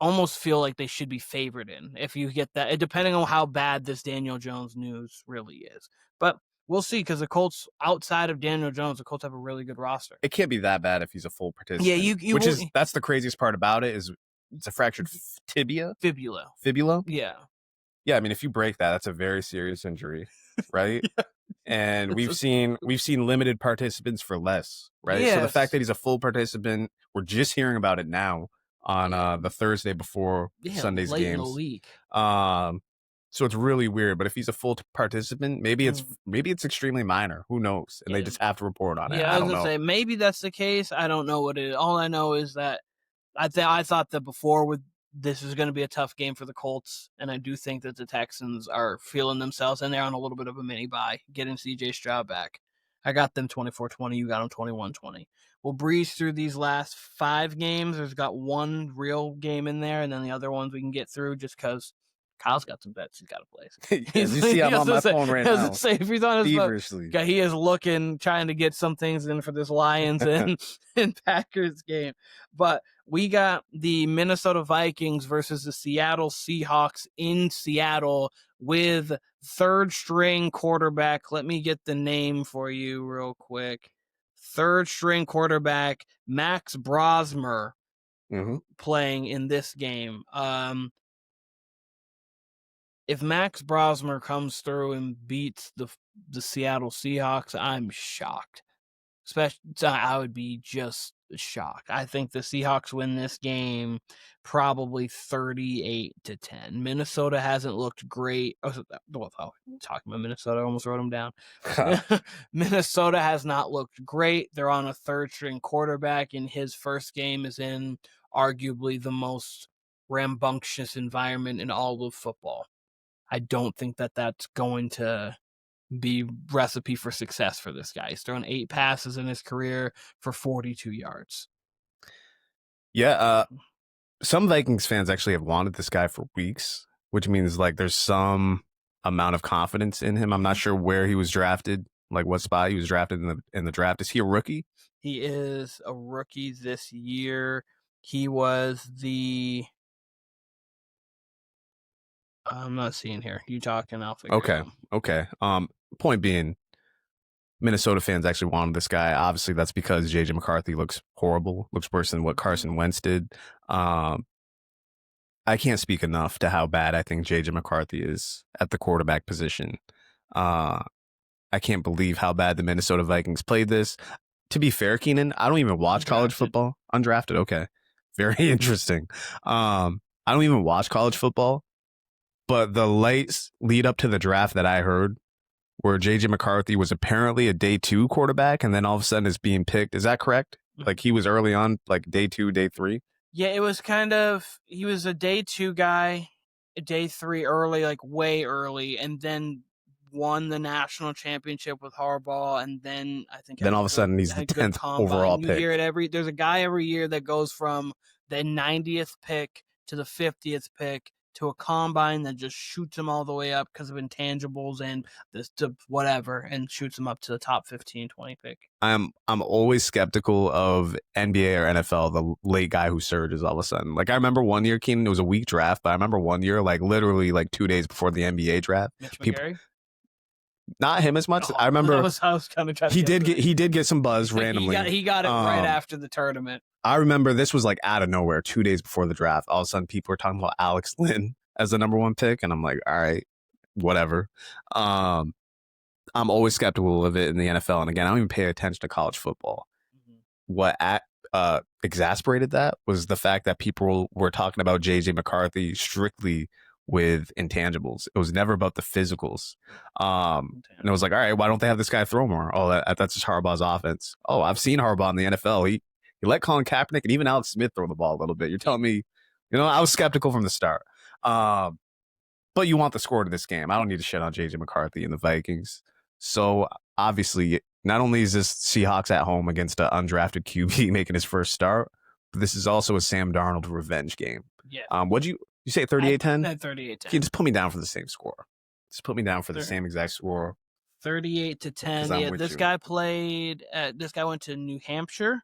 almost feel like they should be favored in. If you get that, depending on how bad this Daniel Jones news really is. But we'll see, because the Colts, outside of Daniel Jones, the Colts have a really good roster. It can't be that bad if he's a full participant. Yeah, that's the craziest part about it is it's a fractured fibula. Yeah. Yeah, I mean, if you break that, that's a very serious injury, right? And we've seen limited participants for less, right? Yes. So the fact that he's a full participant, we're just hearing about it now on the Thursday before Sunday's late games. In the week. So it's really weird. But if he's a full participant, maybe it's extremely minor. Who knows? And they just have to report on it. Yeah, I was gonna say maybe that's the case. I don't know what it is. All I know is that I thought that before this is going to be a tough game for the Colts, and I do think that the Texans are feeling themselves, and they're on a little bit of a mini bye, getting CJ Stroud back. I got them 24-20. You got them 21-20. We'll breeze through these last 5 games. There's got one real game in there, and then the other ones we can get through just because Kyle's got some bets he's got to place. You see, I'm on my phone right now. If he's on his feverishly. phone, he is looking, trying to get some things in for this Lions and Packers game. But we got the Minnesota Vikings versus the Seattle Seahawks in Seattle with third-string quarterback. Let me get the name for you real quick. Third-string quarterback Max Brosmer playing in this game. If Max Brosmer comes through and beats the Seattle Seahawks, I'm shocked. Especially, I would be just shock. I think the Seahawks win this game probably 38-10. Minnesota hasn't looked great. Talking about Minnesota, I almost wrote them down. Minnesota has not looked great. They're on a third-string quarterback, and his first game is in arguably the most rambunctious environment in all of football. I don't think that that's going to be recipe for success for this guy. He's thrown 8 passes in his career for 42 yards. Yeah, some Vikings fans actually have wanted this guy for weeks, which means like there's some amount of confidence in him. I'm not sure where he was drafted, like what spot he was drafted in the draft. Is he a rookie? He is a rookie this year. He was the I'm not seeing here. You talking? I'll figure it out. Okay. Point being, Minnesota fans actually wanted this guy. Obviously, that's because JJ McCarthy looks horrible, looks worse than what Carson Wentz did. I can't speak enough to how bad I think JJ McCarthy is at the quarterback position. I can't believe how bad the Minnesota Vikings played this. To be fair, Keenan, I don't even watch college football. Undrafted, okay. Very interesting. I don't even watch college football. But the late lead up to the draft that I heard, where JJ McCarthy was apparently a day 2 quarterback and then all of a sudden is being picked. Is that correct? Like he was early on, like day 2, day 3? Yeah, it was kind of, he was a day 2 guy, a day 3 early, like way early, and then won the national championship with Harbaugh, and then I think then all of a sudden he's the 10th overall pick. You hear it there's a guy every year that goes from the 90th pick to the 50th pick to a combine that just shoots him all the way up because of intangibles and this whatever, and shoots him up to the top 15, 20 pick. I'm always skeptical of NBA or NFL, the late guy who surges all of a sudden. Like I remember one year, Keenan, it was a weak draft, but I remember one year, like literally like 2 days before the NBA draft. Mitch McGary? Not him as much. I remember I was kind of trying he did get some buzz randomly. He got it right after the tournament. I remember this was like out of nowhere, 2 days before the draft. All of a sudden, people were talking about Alex Lynn as the number 1 pick, and I'm like, all right, whatever. I'm always skeptical of it in the NFL, and again, I don't even pay attention to college football. Mm-hmm. What exasperated that was the fact that people were talking about JJ McCarthy strictly with intangibles. It was never about the physicals. And it was like, all right, why don't they have this guy throw more? Oh, that's just Harbaugh's offense. Oh, I've seen Harbaugh in the NFL. He let Colin Kaepernick and even Alex Smith throw the ball a little bit. You're telling me, I was skeptical from the start. But you want the score to this game. I don't need to shit on JJ McCarthy and the Vikings. So obviously, not only is this Seahawks at home against an undrafted QB making his first start, but this is also a Sam Darnold revenge game. Yeah. What'd you say 38-10? 38-10. Can you just put me down for the same score? Just put me down for the same exact score. 38-10. Yeah, this guy played. This guy went to New Hampshire.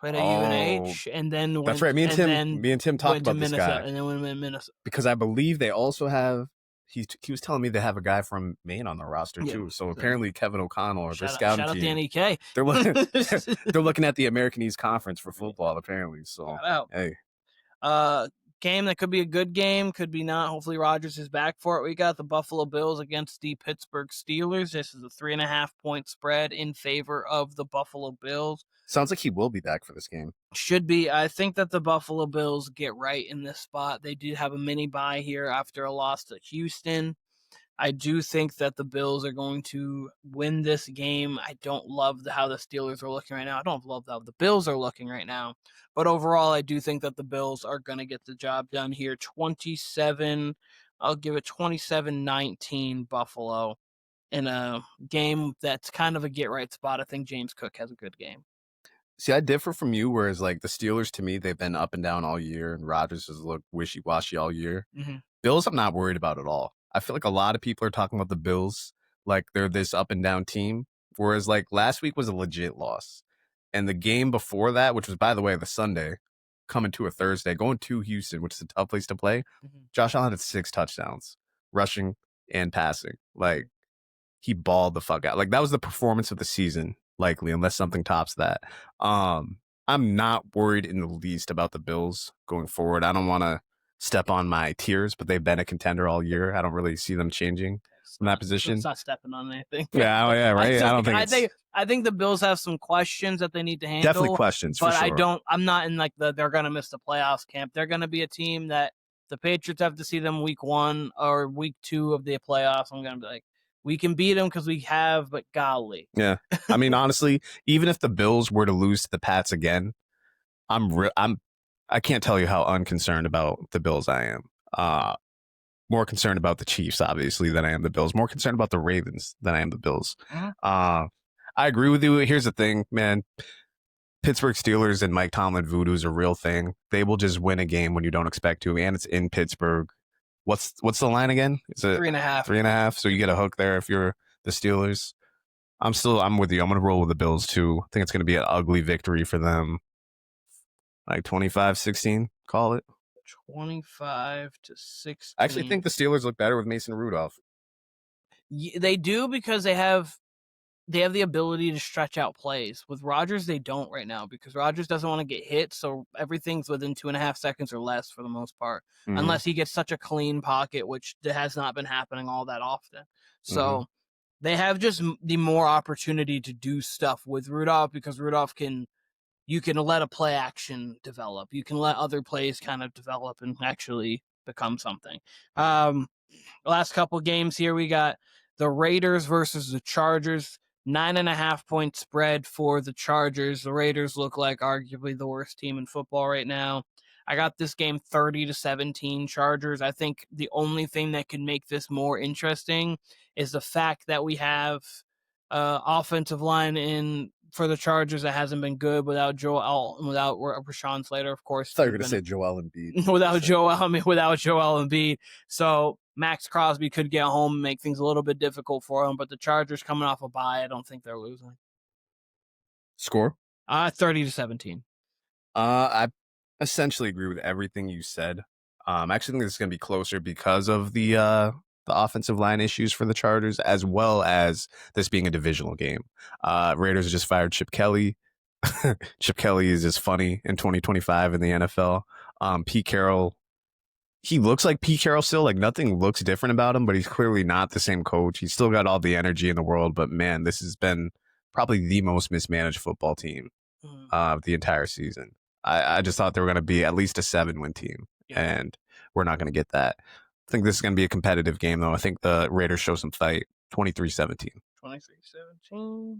Played at UNH, and then went, that's right. Me and Tim talked about this guy, and then went to Minnesota because I believe they also have. He was telling me they have a guy from Maine on the roster too. So apparently Kevin O'Connell or the scouting team. Shout out the NEK. They're looking at the American East Conference for football apparently. So hey. Game that could be a good game, could be not. Hopefully Rodgers is back for it. We got the Buffalo Bills against the Pittsburgh Steelers. This is a 3.5-point spread in favor of the Buffalo Bills. Sounds like he will be back for this game. Should be. I think that the Buffalo Bills get right in this spot. They did have a mini bye here after a loss to Houston. I do think that the Bills are going to win this game. I don't love how the Steelers are looking right now. I don't love how the Bills are looking right now. But overall, I do think that the Bills are going to get the job done here. 27, I'll give it 27-19 Buffalo in a game that's kind of a get-right spot. I think James Cook has a good game. See, I differ from you, whereas like the Steelers, to me, they've been up and down all year, and Rodgers has looked wishy-washy all year. Mm-hmm. Bills, I'm not worried about at all. I feel like a lot of people are talking about the Bills like they're this up and down team, whereas like last week was a legit loss. And the game before that, which was, by the way, the Sunday, coming to a Thursday, going to Houston, which is a tough place to play, Josh Allen had 6 touchdowns, rushing and passing. Like, he balled the fuck out. Like, that was the performance of the season, likely, unless something tops that. I'm not worried in the least about the Bills going forward. I don't want to step on my tiers, but they've been a contender all year. I don't really see them changing from that position. It's not stepping on anything. Yeah, oh, yeah, right. I think the Bills have some questions that they need to handle. Definitely questions, but for sure. I'm not in like they're going to miss the playoffs camp. They're going to be a team that the Patriots have to see them week 1 or week 2 of the playoffs. I'm going to be like, we can beat them because we have, but golly. Yeah. I mean, honestly, even if the Bills were to lose to the Pats again, I can't tell you how unconcerned about the Bills I am. More concerned about the Chiefs, obviously, than I am the Bills. More concerned about the Ravens than I am the Bills. I agree with you. Here's the thing, man. Pittsburgh Steelers and Mike Tomlin voodoo is a real thing. They will just win a game when you don't expect to, and it's in Pittsburgh. What's the line again? Is it 3.5? 3.5. So you get a hook there if you're the Steelers. I'm with you. I'm going to roll with the Bills too. I think it's going to be an ugly victory for them. Like 25-16, call it. 25-16. I actually think the Steelers look better with Mason Rudolph. They do because they have the ability to stretch out plays. With Rodgers, they don't right now because Rodgers doesn't want to get hit, so everything's within 2.5 seconds or less for the most part, unless he gets such a clean pocket, which has not been happening all that often. So they have just the more opportunity to do stuff with Rudolph because Rudolph you can let a play action develop. You can let other plays kind of develop and actually become something. Last couple games here, we got the Raiders versus the Chargers. 9.5 point spread for the Chargers. The Raiders look like arguably the worst team in football right now. I got this game 30-17 Chargers. I think the only thing that can make this more interesting is the fact that we have offensive line for the Chargers that hasn't been good without Rashawn Slater, of course. I thought you were going to say Joel Embiid. without Joel Embiid. So Max Crosby could get home and make things a little bit difficult for him, but the Chargers coming off a bye, I don't think they're losing. Score? 30-17. I essentially agree with everything you said. I actually think this is going to be closer because of the offensive line issues for the Chargers, as well as this being a divisional game. Raiders just fired Chip Kelly. Chip Kelly is just funny in 2025 in the NFL. Pete Carroll, he looks like Pete Carroll still. Like nothing looks different about him, but he's clearly not the same coach. He's still got all the energy in the world, but man, this has been probably the most mismanaged football team of the entire season. I just thought they were going to be at least a 7-win team, and we're not going to get that. I think this is going to be a competitive game, though. I think the Raiders show some fight. 23-17. 23-17.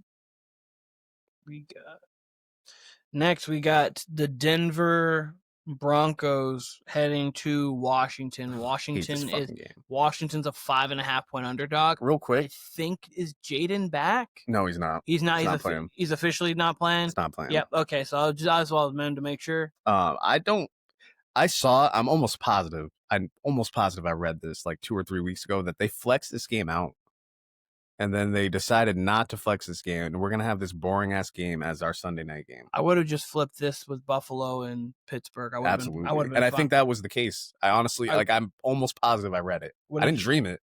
Next, we got the Denver Broncos heading to Washington. Washington's a 5.5 point underdog. Real quick, I think, is Jaden back? No, he's not. He's not playing. He's officially not playing. He's not playing. Yep. Okay, so I just as well to make sure. I'm almost positive. I read this like 2 or 3 weeks ago that they flexed this game out. And then they decided not to flex this game, and we're going to have this boring-ass game as our Sunday night game. I would have just flipped this with Buffalo and Pittsburgh. Absolutely. And I think that was the case. I honestly, I'm almost positive I read it. I didn't dream it.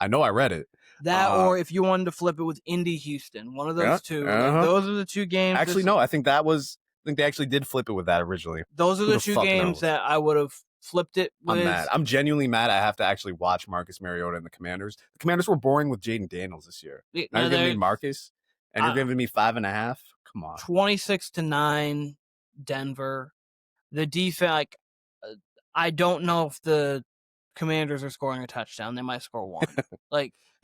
I know I read it. That or if you wanted to flip it with Indy Houston, one of those two. Those are the two games. Actually, no, I think they actually did flip it with that originally. Those are the two games that I would have flipped it with. I'm mad. I'm genuinely mad. I have to actually watch Marcus Mariota and the Commanders. The Commanders were boring with Jaden Daniels this year. Now you're giving me Marcus, and you're giving me 5.5. Come on. 26-9, Denver. The defense, I don't know if the Commanders are scoring a touchdown. They might score one.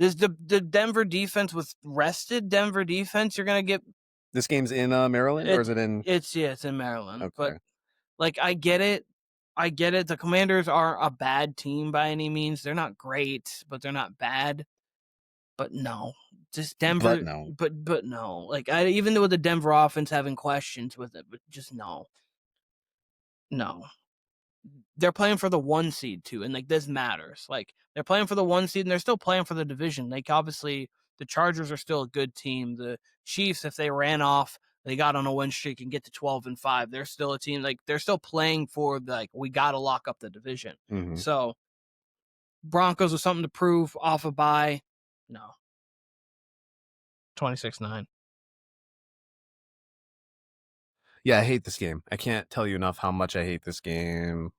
The Denver defense with rested Denver defense. You're gonna get. This game's in Maryland, or is it in? It's in Maryland. Okay. But I get it. The Commanders aren't a bad team by any means. They're not great, but they're not bad. But no, just Denver. But no. But no. Even though with the Denver offense having questions with it, but just no. No. They're playing for the 1 seed too, and this matters. They're playing for the 1 seed, and they're still playing for the division. Obviously, the Chargers are still a good team. The Chiefs, if they ran off, they got on a win streak and get to 12-5. They're still a team. They're still playing for we got to lock up the division. Mm-hmm. So Broncos with something to prove off a bye. No. 26-9. Yeah, I hate this game. I can't tell you enough how much I hate this game.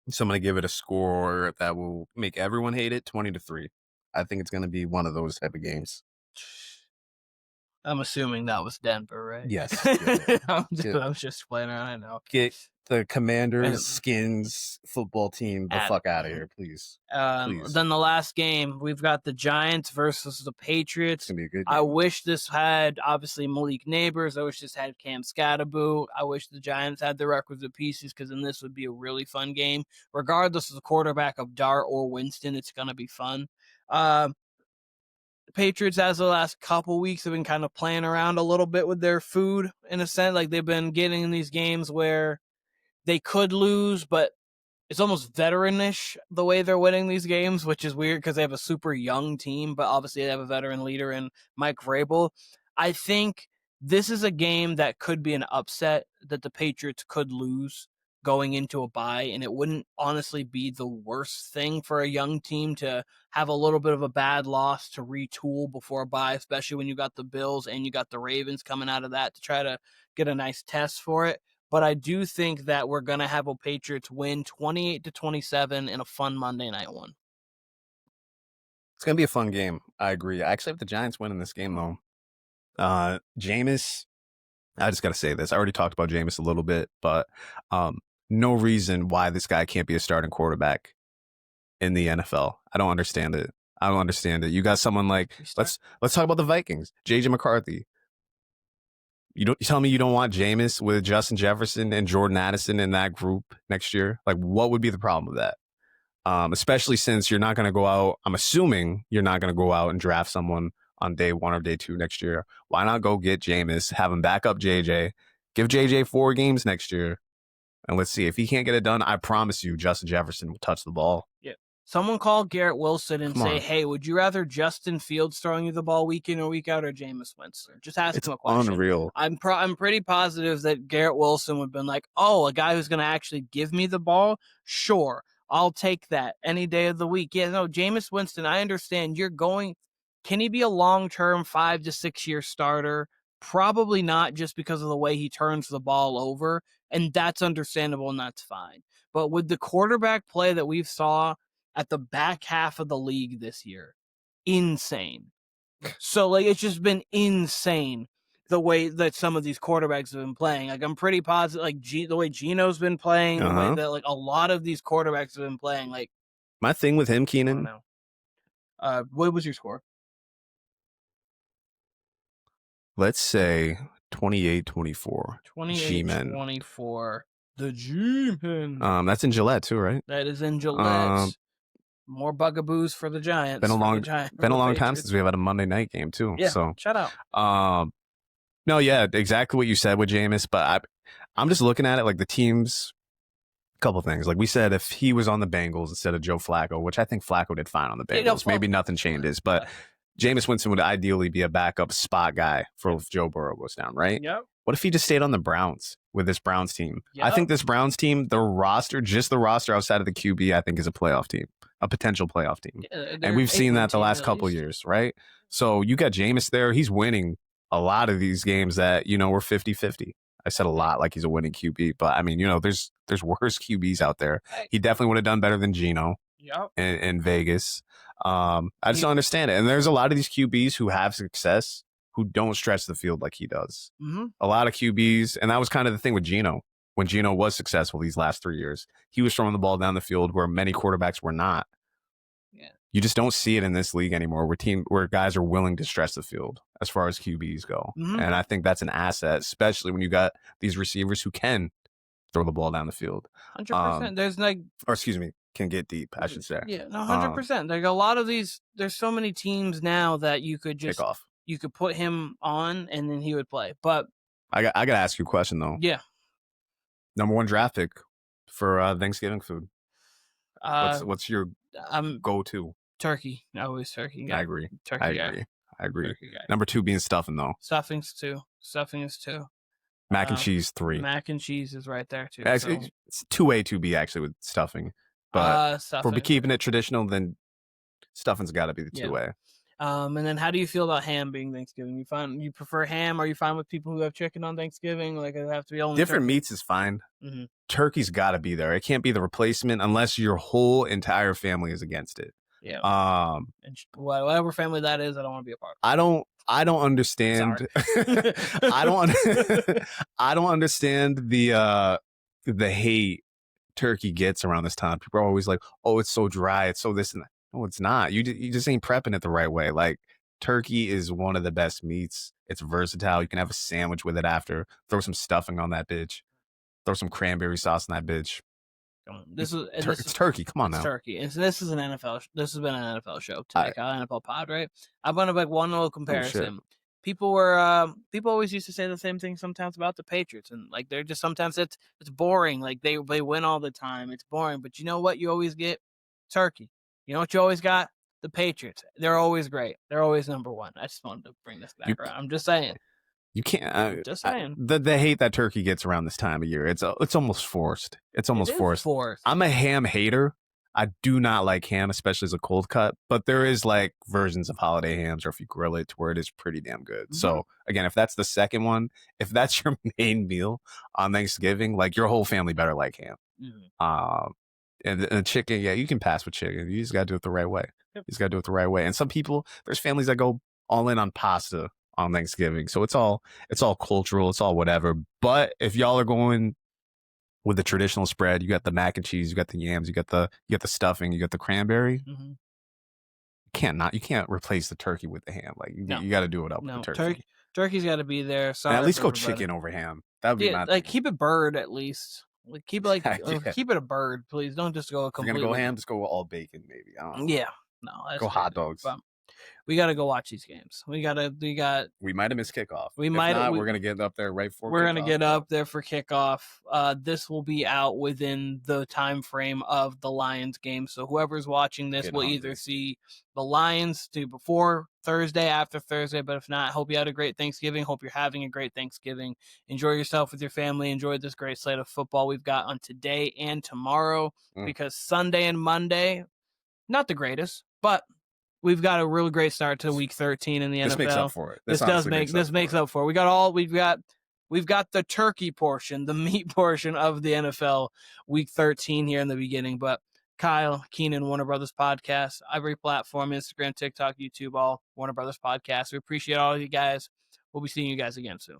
So I'm going to give it a score that will make everyone hate it, 20-3. I think it's going to be one of those type of games. I'm assuming that was Denver, right? Yes. I'm just playing around. I know. Get the Commanders, Skins football team the fuck out of here, please. Then the last game, we've got the Giants versus the Patriots. It's gonna be a good game. I wish this had, obviously, Malik Neighbors. I wish this had Cam Scatterboo. I wish the Giants had the requisite pieces, because then this would be a really fun game. Regardless of the quarterback of Dart or Winston, it's going to be fun. Patriots, as the last couple weeks, have been kind of playing around a little bit with their food, in a sense. Like, they've been getting in these games where they could lose, but it's almost veteranish the way they're winning these games, which is weird because they have a super young team, but obviously they have a veteran leader in Mike Vrabel. I think this is a game that could be an upset that the Patriots could lose going into a bye, and it wouldn't honestly be the worst thing for a young team to have a little bit of a bad loss to retool before a bye, especially when you got the Bills and you got the Ravens coming out of that to try to get a nice test for it. But I do think that we're going to have a Patriots win 28-27 in a fun Monday night one. It's going to be a fun game. I agree. I actually have the Giants winning this game, though. Jameis, I just got to say this. I already talked about Jameis a little bit, but no reason why this guy can't be a starting quarterback in the NFL. I don't understand it. You got someone like, let's talk about the Vikings. J.J. McCarthy. You tell me you don't want Jameis with Justin Jefferson and Jordan Addison in that group next year? Like, what would be the problem with that? Especially since you're not going to go out. I'm assuming you're not going to go out and draft someone on day 1 or day 2 next year. Why not go get Jameis, have him back up JJ, give JJ 4 games next year, and let's see. If he can't get it done, I promise you Justin Jefferson will touch the ball. Yeah. Someone call Garrett Wilson and say, hey, would you rather Justin Fields throwing you the ball week in or week out, or Jameis Winston? Just ask him a question. Unreal. I'm pretty positive that Garrett Wilson would have been like, oh, a guy who's going to actually give me the ball? Sure, I'll take that any day of the week. Yeah, no, Jameis Winston, I understand. Can he be a long-term 5 to 6 year starter? Probably not, just because of the way he turns the ball over, and that's understandable and that's fine. But with the quarterback play that we've saw at the back half of the league this year, insane. So, like, it's just been insane the way that some of these quarterbacks have been playing. Like, I'm pretty positive, like, the way Geno's been playing, the way that, like, a lot of these quarterbacks have been playing. Like, my thing with him, Keenan. What was your score? Let's say 28-24. 28-24. The G-Men. That's in Gillette too, right? That is in Gillette. More bugaboos for the Giants. Been a long time since we've had a Monday night game too. Yeah, so shout out. No, yeah, exactly what you said with Jameis, but I'm just looking at it like the teams. A couple things, like we said, if he was on the Bengals instead of Joe Flacco, which I think Flacco did fine on the Bengals, maybe nothing changes, but Jameis Winston would ideally be a backup spot guy for if Joe Burrow goes down, right? Yep. What if he just stayed on the Browns with this Browns team? Yep. I think this Browns team, the roster outside of the QB, I think is a playoff team, a potential playoff team. Yeah, and we've seen that the last couple of years, right? So you got Jameis there. He's winning a lot of these games that, were 50-50. I said a lot like he's a winning QB, but I mean, there's worse QBs out there. He definitely would have done better than Geno in Vegas. I just don't understand it. And there's a lot of these QBs who have success who don't stretch the field like he does. Mm-hmm. A lot of QBs, and that was kind of the thing with Geno. When Geno was successful these last 3 years, he was throwing the ball down the field where many quarterbacks were not. Yeah. You just don't see it in this league anymore where guys are willing to stretch the field as far as QBs go. Mm-hmm. And I think that's an asset, especially when you got these receivers who can throw the ball down the field. 100%. Can get deep, I should say. Yeah, no, 100%. Like a lot of these, there's so many teams now that you could just kick off. You could put him on and then he would play. But I got to ask you a question though. Yeah. Number 1 draft pick for Thanksgiving food. What's your go-to? Turkey. Always turkey guy. I agree. Turkey guy. I agree. Number 2 being stuffing though. Stuffing is 2. Mac and cheese 3. Mac and cheese is right there too. It's 2A, 2B actually with stuffing. But if we're keeping it traditional, then stuffing's got to be the 2A. And then how do you feel about ham being Thanksgiving? You prefer ham? Are you fine with people who have chicken on Thanksgiving? Like it have to be only different turkey? meats is fine. Mm-hmm. Turkey's got to be there. It can't be the replacement unless your whole entire family is against it. Yeah. And whatever family that is, I don't want to be a part of. I don't understand. I don't understand the hate turkey gets around this time. People are always like, "Oh, it's so dry. It's so this and that." No, it's not. You just ain't prepping it the right way. Like turkey is one of the best meats. It's versatile. You can have a sandwich with it after. Throw some stuffing on that bitch. Throw some cranberry sauce in that bitch. It's turkey. Come on now. Turkey. And so this is an NFL. This has been an NFL show today, NFL pod, right? I'm gonna make one little comparison. People always used to say the same thing sometimes about the Patriots, and like they're just sometimes it's boring. Like they win all the time. It's boring. But you know what? You always get turkey. You know what you always got? The Patriots. They're always great. They're always number one. I just wanted to bring this back around. I'm just saying. You can't. Just saying. The hate that turkey gets around this time of year, it's almost forced. It's almost forced. I'm a ham hater. I do not like ham, especially as a cold cut. But there is like versions of holiday hams, or if you grill it, to where it is pretty damn good. Mm-hmm. So again, if that's the second one, if that's your main meal on Thanksgiving, like your whole family better like ham. Mm-hmm. And chicken, yeah, you can pass with chicken. You just got to do it the right way. Yep. You just got to do it the right way. And some people, there's families that go all in on pasta on Thanksgiving. So it's all cultural. It's all whatever. But if y'all are going with the traditional spread, you got the mac and cheese, you got the yams, you got the stuffing, you got the cranberry. Mm-hmm. You can't replace the turkey with the ham. Like you got to do it up with the turkey. Turkey's got to be there. And at least go chicken over ham. That would be my thing. Keep it bird at least. Like keep it keep it a bird, please. Don't just go completely. If you're gonna go ham, just go all bacon, maybe. I don't know. Yeah, no, go hot dogs. But we got to go watch these games. We might have missed kickoff. We're going to get up there right for We're going to get up there for kickoff. This will be out within the time frame of the Lions game. So whoever's watching this will either see the Lions before Thursday, after Thursday. But if not, hope you had a great Thanksgiving. Hope you're having a great Thanksgiving. Enjoy yourself with your family. Enjoy this great slate of football we've got on today and tomorrow. Because Sunday and Monday, not the greatest, but we've got a really great start to Week 13 in the NFL. This makes up for it. This makes up for it. We've got the turkey portion, the meat portion of the NFL Week 13 here in the beginning. But Kyle, Keenan, Warner Brothas Podcast, every platform, Instagram, TikTok, YouTube, all Warner Brothas Podcast. We appreciate all of you guys. We'll be seeing you guys again soon.